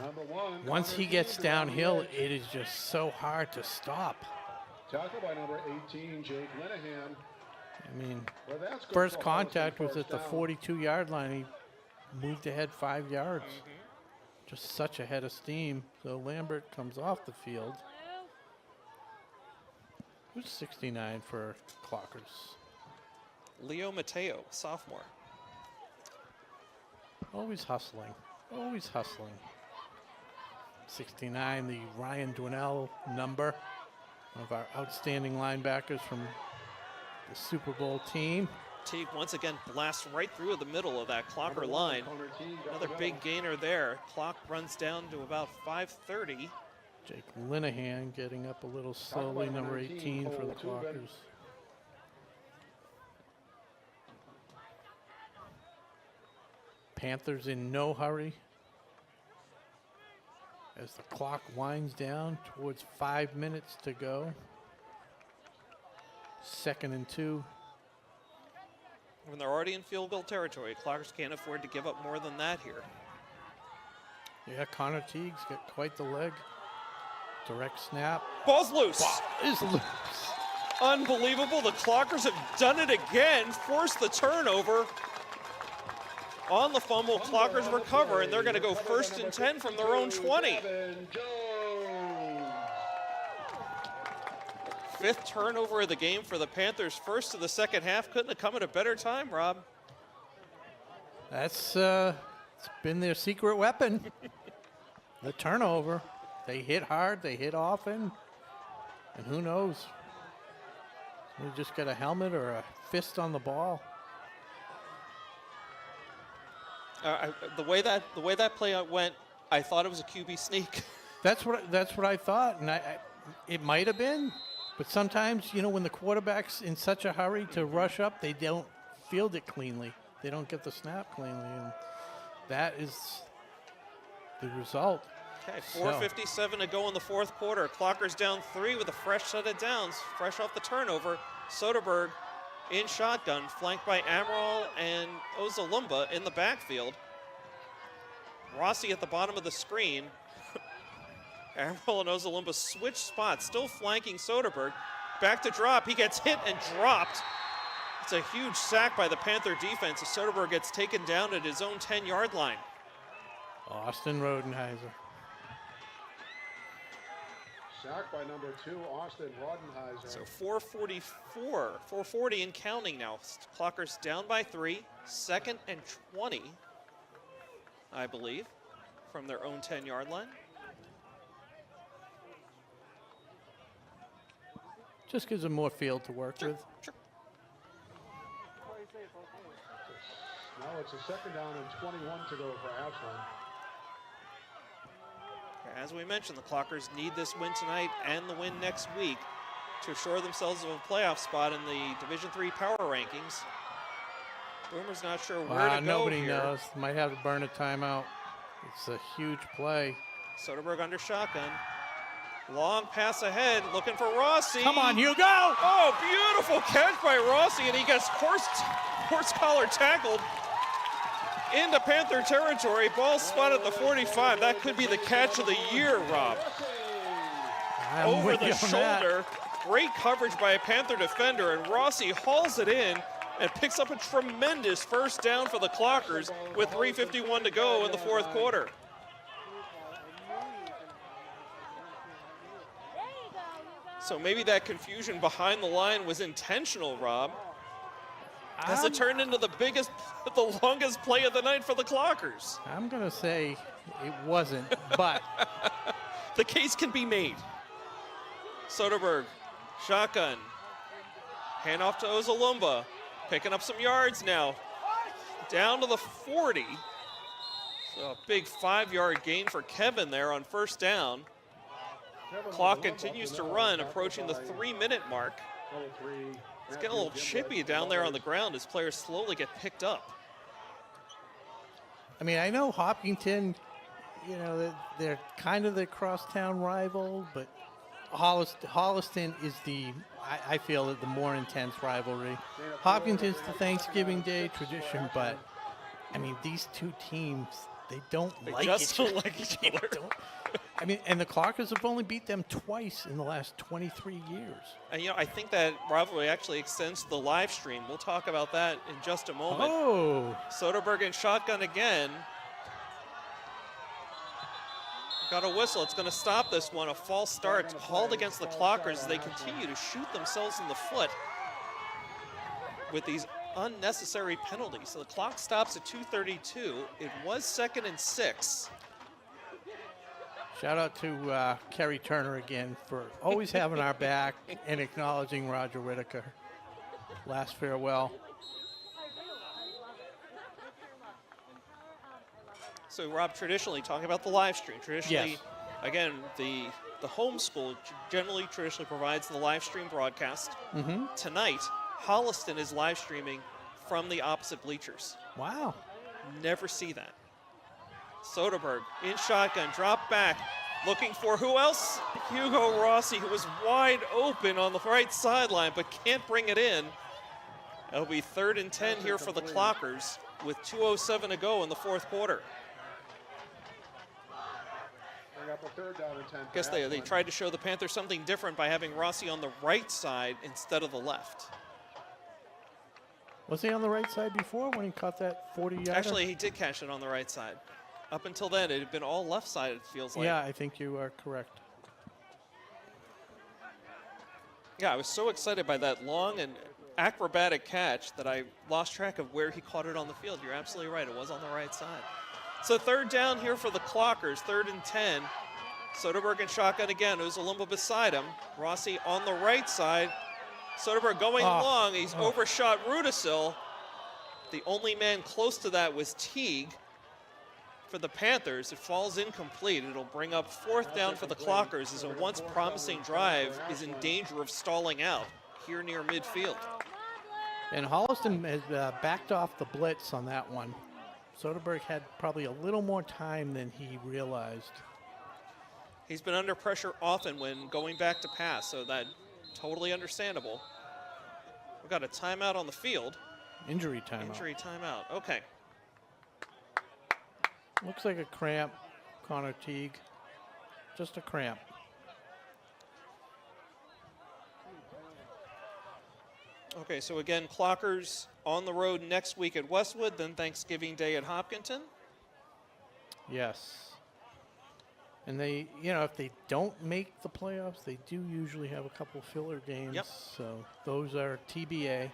Number 1. Once he gets downhill, it is just so hard to stop. Tackle by number 18, Jake Linehan. I mean, Well, that's good first for contact Holliston, was at the first down. 42-yard line. He moved ahead 5 yards. Just such a head of steam. So Lambert comes off the field. Who's 69 for Clockers? Leo Mateo, sophomore. Always hustling. Always hustling. 69, the Ryan Dwinell number. One of our outstanding linebackers from the Super Bowl team. Teague once again blasts right through the middle of that Clocker Number 1, line. Connor Teague up Another the big middle. gainer there. Clock runs down to about 5:30. Jake Linehan getting up a little slowly, by number 19, 18 for the Cole Tubin. Clockers. Panthers in no hurry as the clock winds down towards 5 minutes to go. 2nd and 2. When they're already in field goal territory, Clockers can't afford to give up more than that here. Yeah, Connor Teague's got quite the leg. Direct snap. Ball's loose. Ball is loose. Unbelievable. The Clockers have done it again. Forced the turnover. On the fumble, Clockers recover, and they're going to go 1st and 10 from their own 20. Devin Jones. 5th turnover of the game for the Panthers. First of the second half. Couldn't have come at a better time, Rob. That's it's been their secret weapon. The turnover. They hit hard, they hit often, and who knows? We just got a helmet or a fist on the ball. The way that play out went, I thought it was a QB sneak. That's what I thought, and it might have been, but sometimes when the quarterback's in such a hurry to rush up, they don't field it cleanly. They don't get the snap cleanly, and that is the result. Okay, 4:57 to go in the 4th quarter. Clockers down 3 with a fresh set of downs, fresh off the turnover. Soderberg in shotgun, flanked by Amaral and Ozalumba in the backfield. Rossi at the bottom of the screen. Amaral and Ozalumba switch spots, still flanking Soderberg. Back to drop, he gets hit and dropped. It's a huge sack by the Panther defense as Soderberg gets taken down at his own 10-yard line. Austin Rodenheiser. Sacked by number 2, Austin Rodenheiser. So 4:40 and counting now. Clockers down by 3, 2nd and 20. I believe, from their own 10-yard line. Just gives them more field to work with. Sure. Now it's a 2nd down and 21 to go for Ashland. As we mentioned, the Clockers need this win tonight and the win next week to assure themselves of a playoff spot in the Division III power rankings. Boomer's not sure where to go nobody here. knows. Might have to burn a timeout. It's a huge play. Soderberg under shotgun. Long pass ahead, looking for Rossi. Come on, Hugo! Oh, beautiful catch by Rossi, and he gets horse collar tackled into Panther territory. Ball spotted at the 45. That could be the catch of the year, Rob. Over the shoulder. Great coverage by a Panther defender, and Rossi hauls it in and picks up a tremendous first down for the Clockers with 3:51 to go in the 4th quarter. So maybe that confusion behind the line was intentional, Rob. As it turned into the longest play of the night for the Clockers. I'm going to say it wasn't, but. The case can be made. Soderberg, shotgun. Handoff to Ozalumba. Picking up some yards now. Down to the 40. So a big 5-yard gain for Kevin there on first down. Clock continues to run, approaching the 3-minute mark. It's getting a little chippy down there on the ground as players slowly get picked up. I mean, I know Hopkinton, you know, they're kind of the crosstown rival, but Holliston is I feel, the more intense rivalry. Hopkinton's the Thanksgiving Day tradition, but, I mean, these two teams, they don't like each other. I mean, and the Clockers have only beat them twice in the last 23 years. And, you know, I think that rivalry actually extends to the live stream. We'll talk about that in just a moment. Oh. Soderberg in shotgun again. Got a whistle. It's going to stop this one. A false start called against the Clockers as they continue to shoot themselves in the foot with these unnecessary penalties. So the clock stops at 2:32. It was 2nd and 6. Shout out to Kerry Turner again for always having our back and acknowledging Roger Whitaker. Last farewell. So, Rob, traditionally, talking about the live stream, traditionally, yes. Again, the home school generally traditionally provides the live stream broadcast. Mm-hmm. Tonight, Holliston is live streaming from the opposite bleachers. Wow. Never see that. Soderberg in shotgun, drop back, looking for who else? Hugo Rossi, who was wide open on the right sideline, but can't bring it in. It'll be 3rd and 10 here for the Clockers with 2:07 to go in the 4th quarter. I guess they tried to show the Panthers something different by having Rossi on the right side instead of the left. Was he on the right side before when he caught that 40-yarder? Actually, he did catch it on the right side. Up until then, it had been all left side, it feels like. Yeah, I think you are correct. Yeah, I was so excited by that long and acrobatic catch that I lost track of where he caught it on the field. You're absolutely right. It was on the right side. So 3rd down here for the Clockers, 3rd and 10. Soderberg in shotgun again. Ozalumba beside him. Rossi on the right side. Soderberg going long. He's overshot Rudisil. The only man close to that was Teague. For the Panthers, it falls incomplete. It'll bring up 4th down for the Clockers as a once promising drive is in danger of stalling out here near midfield. And Holliston has backed off the blitz on that one. Soderberg had probably a little more time than he realized. He's been under pressure often when going back to pass, so that totally understandable. We've got a timeout on the field. Injury timeout. Injury timeout, okay. Looks like a cramp, Connor Teague. Just a cramp. Okay, so again, Clockers on the road next week at Westwood, then Thanksgiving Day at Hopkinton. Yes. And they, you know, if they don't make the playoffs, they do usually have a couple filler games. Yep. So those are TBA.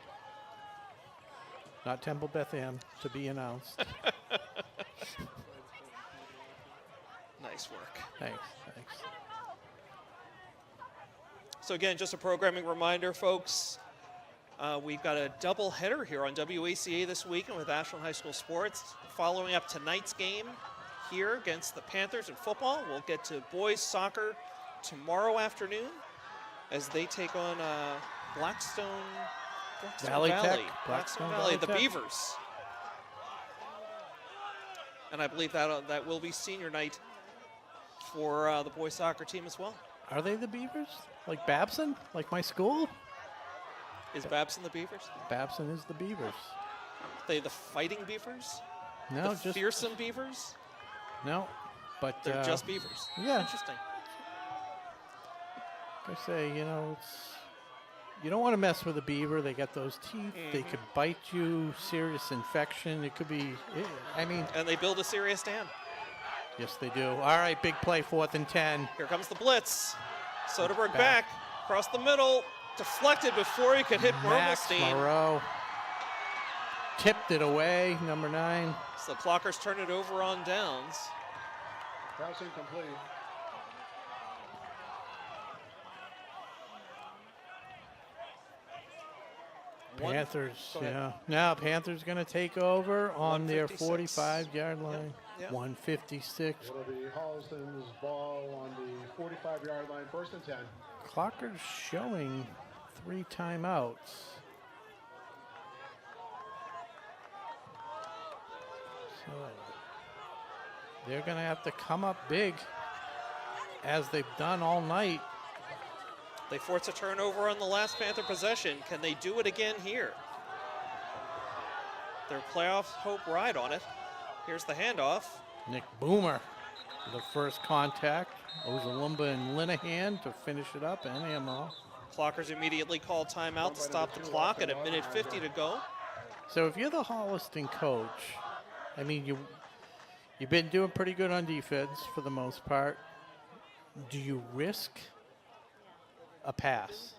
Not Temple Beth Ann, to be announced. Thanks. So again, just a programming reminder, folks. We've got a double header here on WACA this weekend with Ashland High School Sports. Following up tonight's game here against the Panthers in football, we'll get to boys soccer tomorrow afternoon as they take on Blackstone Valley. Blackstone Valley, the Beavers. And I believe that will be senior night for the boys soccer team as well. Are they the Beavers? Like Babson? Like my school? Is Babson the Beavers? Babson is the Beavers. They the Fighting Beavers? No, the just fearsome Beavers? No, but they're just Beavers. Yeah. Interesting. I say, you don't want to mess with a beaver. They got those teeth. They could bite you. Serious infection. It could be. And they build a serious dam. Yes, they do. All right, big play, 4th and 10. Here comes the blitz. Soderberg back across the middle, deflected before he could hit Mermelstein. Moreau tipped it away, number 9. So the Clockers turn it over on downs. Pass incomplete. Panthers, yeah. Now Panthers going to take over on their 45-yard line. Yep. 156. It'll be Holliston's ball on the 45-yard line, 1st and 10. Clockers showing 3 timeouts. So they're going to have to come up big as they've done all night. They force a turnover on the last Panther possession. Can they do it again here? Their playoff hope ride on it. Here's the handoff. Nick Boomer, the first contact. Ozalumba and Linehan to finish it up, and Ammo. Clockers immediately call timeout to stop the clock at 1:50 to go. So if you're the Holliston coach, I mean, you've been doing pretty good on defense for the most part. Do you risk a pass?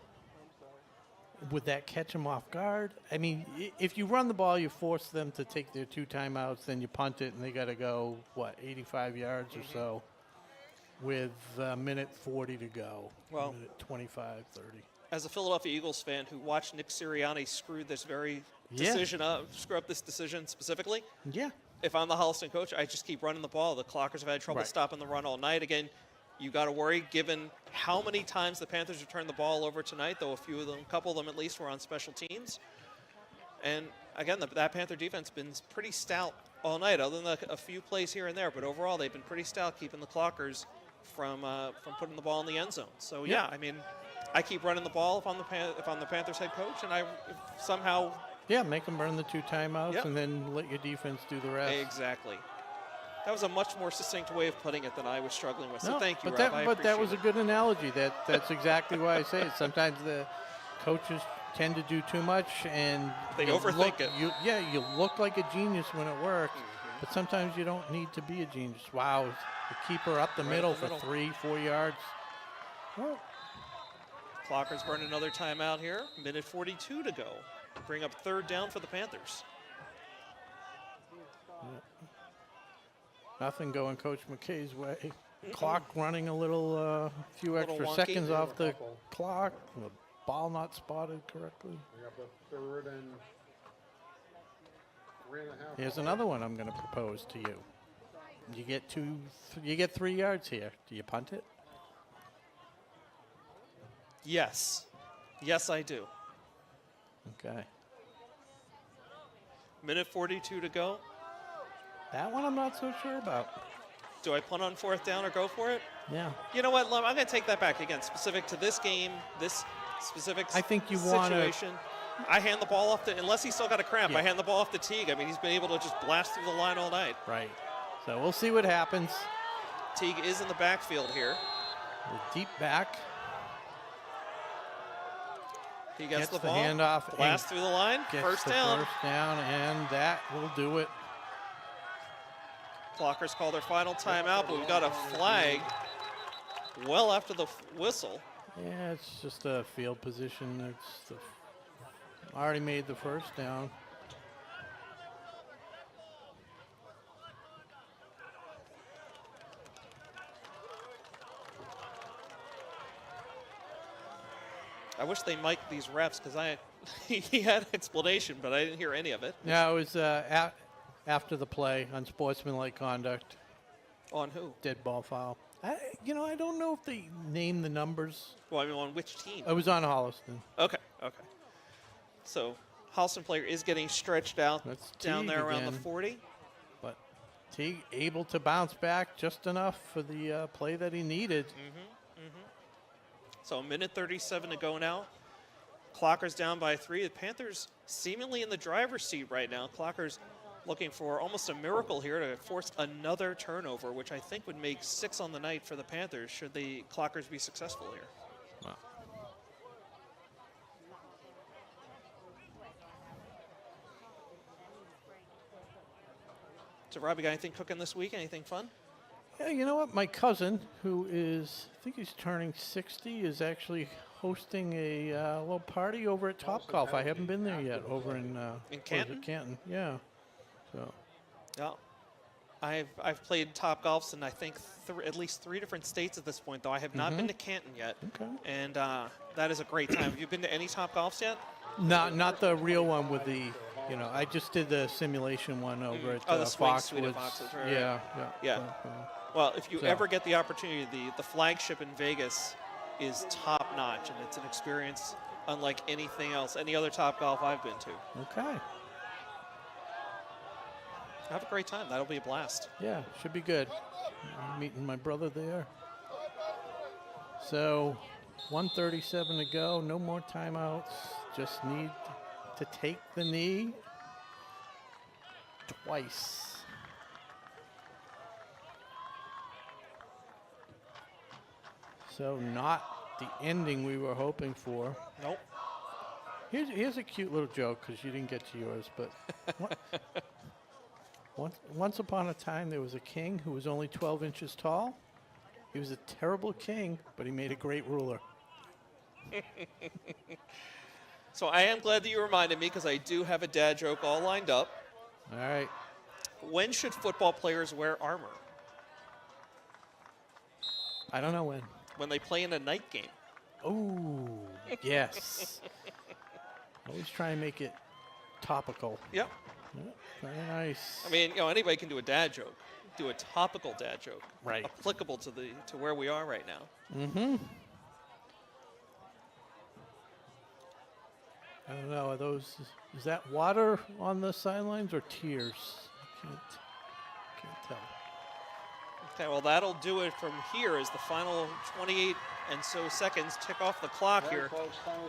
Would that catch them off guard? I mean, if you run the ball, you force them to take their 2 timeouts, then you punt it, and they got to go, 85 yards or so with a minute 40 to go. Well, minute 25, 30. As a Philadelphia Eagles fan who watched Nick Sirianni screw this very decision up, screw up this decision specifically. Yeah. If I'm the Holliston coach, I just keep running the ball. The Clockers have had trouble stopping the run all night. Again, you got to worry given how many times the Panthers have turned the ball over tonight, though a couple of them at least were on special teams. And again, that Panther defense has been pretty stout all night, other than a few plays here and there. But overall, they've been pretty stout, keeping the Clockers from putting the ball in the end zone. So yeah, I mean, I keep running the ball if I'm the Panthers head coach, and somehow make them burn the 2 timeouts and then let your defense do the rest. Exactly. That was a much more succinct way of putting it than I was struggling with. So thank you, but Rob. But that was a good analogy. That's exactly why I say it. Sometimes the coaches tend to do too much, and they overthink it. You look like a genius when it works, but sometimes you don't need to be a genius. Wow, the keeper up the middle for 3-4 yards. Well, Clockers burn another timeout here. 1:42 to go. Bring up 3rd down for the Panthers. Nothing going Coach McKay's way. Clock running a few extra wonky. seconds off the clock. The ball not spotted correctly. We have the 3rd and 3.5. Here's another one I'm going to propose to you. You get 3 yards here. Do you punt it? Yes. Yes, I do. Okay. 1:42 to go. That one I'm not so sure about. Do I punt on 4th down or go for it? Yeah. You know what, I'm going to take that back again. Specific to this game, this specific I think you want situation. I hand the ball off unless he's still got a cramp, I hand the ball off to Teague. I mean, he's been able to just blast through the line all night. Right. So we'll see what happens. Teague is in the backfield here. The deep back. He gets the the ball, handoff, blast through the line, first down. First down, and that will do it. Clockers call their final timeout, but we've got a flag well after the whistle. Yeah, it's just a field position. Already made the first down. I wish they mic'd these refs because he had an explanation, but I didn't hear any of it. No, it was after the play, unsportsmanlike conduct. On who? Dead ball foul. I don't know if they named the numbers. Well, I mean, on which team? It was on Holliston. Okay. So Holliston player is getting stretched out down there around the 40. But Teague able to bounce back just enough for the play that he needed. So a minute 37 to go now. Clockers down by 3. The Panthers seemingly in the driver's seat right now. Clockers looking for almost a miracle here to force another turnover, which I think would make 6 on the night for the Panthers should the Clockers be successful here. Wow. So, Robbie, got anything cooking this week? Anything fun? Yeah, you know what? My cousin, who is, I think he's turning 60, is actually hosting a little party over at Topgolf. I haven't been there yet, over in Canton? Canton, yeah. So. Yeah. I've played Topgolfs in, I think, at least 3 different states at this point, though I have not been to Canton yet. Okay. And that is a great time. Have you been to any Topgolfs yet? Not the real one with the, I just did the simulation one over at the Suite of Foxwoods. Foxwoods, right. Yeah. Well, if you ever get the opportunity, the flagship in Vegas is top notch, and it's an experience unlike anything else, any other Topgolf I've been to. Okay. Have a great time. That'll be a blast. Yeah, should be good. I'm meeting my brother there. So, 1:37 to go. No more timeouts. Just need to take the knee twice. So not the ending we were hoping for. Nope. Here's a cute little joke, because you didn't get to yours, but once upon a time there was a king who was only 12 inches tall. He was a terrible king, but he made a great ruler. So I am glad that you reminded me, because I do have a dad joke all lined up. All right. When should football players wear armor? I don't know when. When they play in a night game. Oh, yes. Always try and make it topical. Yep. Yep, very nice. I mean, anybody can do a dad joke. Do a topical dad joke. Right. Applicable to where we are right now. Mm-hmm. I don't know, is that water on the sidelines or tears? I can't tell. Okay, well, that'll do it from here as the final 28 and so seconds tick off the clock here.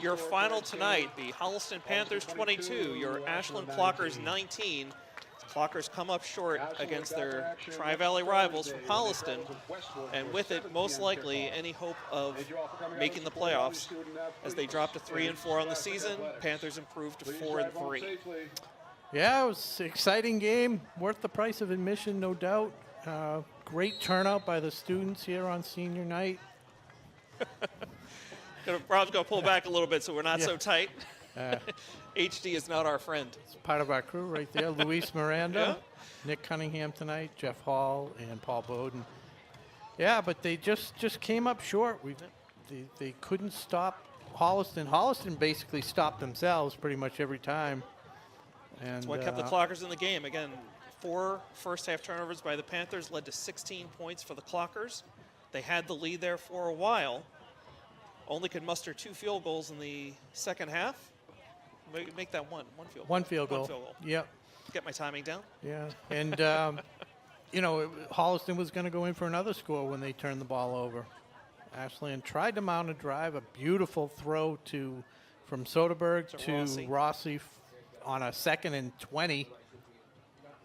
Your final tonight, the Holliston Panthers 22, your Ashland Clockers 19. Clockers come up short against their Tri-Valley rivals from Holliston, and with it, most likely, any hope of making the playoffs. As they drop to 3-4 on the season, Panthers improved to 4-3. Yeah, it was an exciting game, worth the price of admission, no doubt. Great turnout by the students here on senior night. Rob's going to pull back a little bit so we're not so tight. HD is not our friend. It's part of our crew right there. Luis Miranda, Nick Cunningham tonight, Jeff Hall, and Paul Bowden. Yeah, but they just came up short. They couldn't stop Holliston. Holliston basically stopped themselves pretty much every time. And that's what kept the Clockers in the game. Again, 4 first-half turnovers by the Panthers led to 16 points for the Clockers. They had the lead there for a while. Only could muster 2 field goals in the second half. Make that one field goal. One field goal. Yep. Get my timing down. Yeah, and Holliston was going to go in for another score when they turned the ball over. Ashland tried to mount a drive, a beautiful throw from Soderberg to Rossi on a 2nd and 20,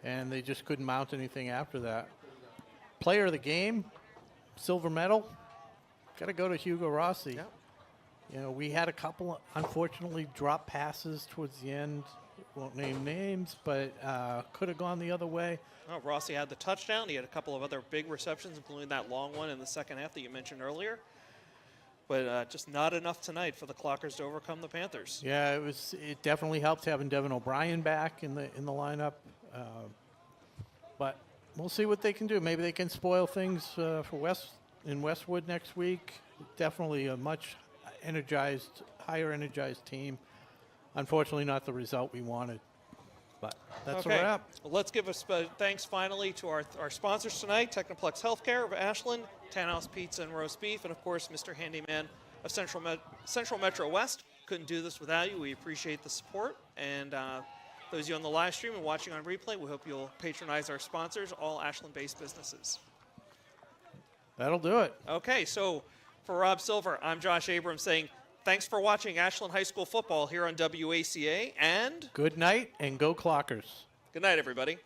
and they just couldn't mount anything after that. Player of the game, silver medal, got to go to Hugo Rossi. Yep. We had a couple, unfortunately, drop passes towards the end. Won't name names, but could have gone the other way. Oh, Rossi had the touchdown. He had a couple of other big receptions, including that long one in the second half that you mentioned earlier. But just not enough tonight for the Clockers to overcome the Panthers. Yeah, it definitely helped having Devin O'Brien back in the lineup. But we'll see what they can do. Maybe they can spoil things for Westwood next week. Definitely a much energized higher energized team. Unfortunately, not the result we wanted. But that's okay. a wrap. Well, let's give a thanks finally to our sponsors tonight, Technoplex Healthcare of Ashland, Tan House Pizza and Roast Beef, and of course, Mr. Handyman of Central Metro West. Couldn't do this without you. We appreciate the support. And those of you on the live stream and watching on replay, we hope you'll patronize our sponsors, all Ashland-based businesses. That'll do it. Okay, so for Rob Silver, I'm Josh Abrams saying thanks for watching Ashland High School football here on WACA, and good night and go Clockers. Good night, everybody.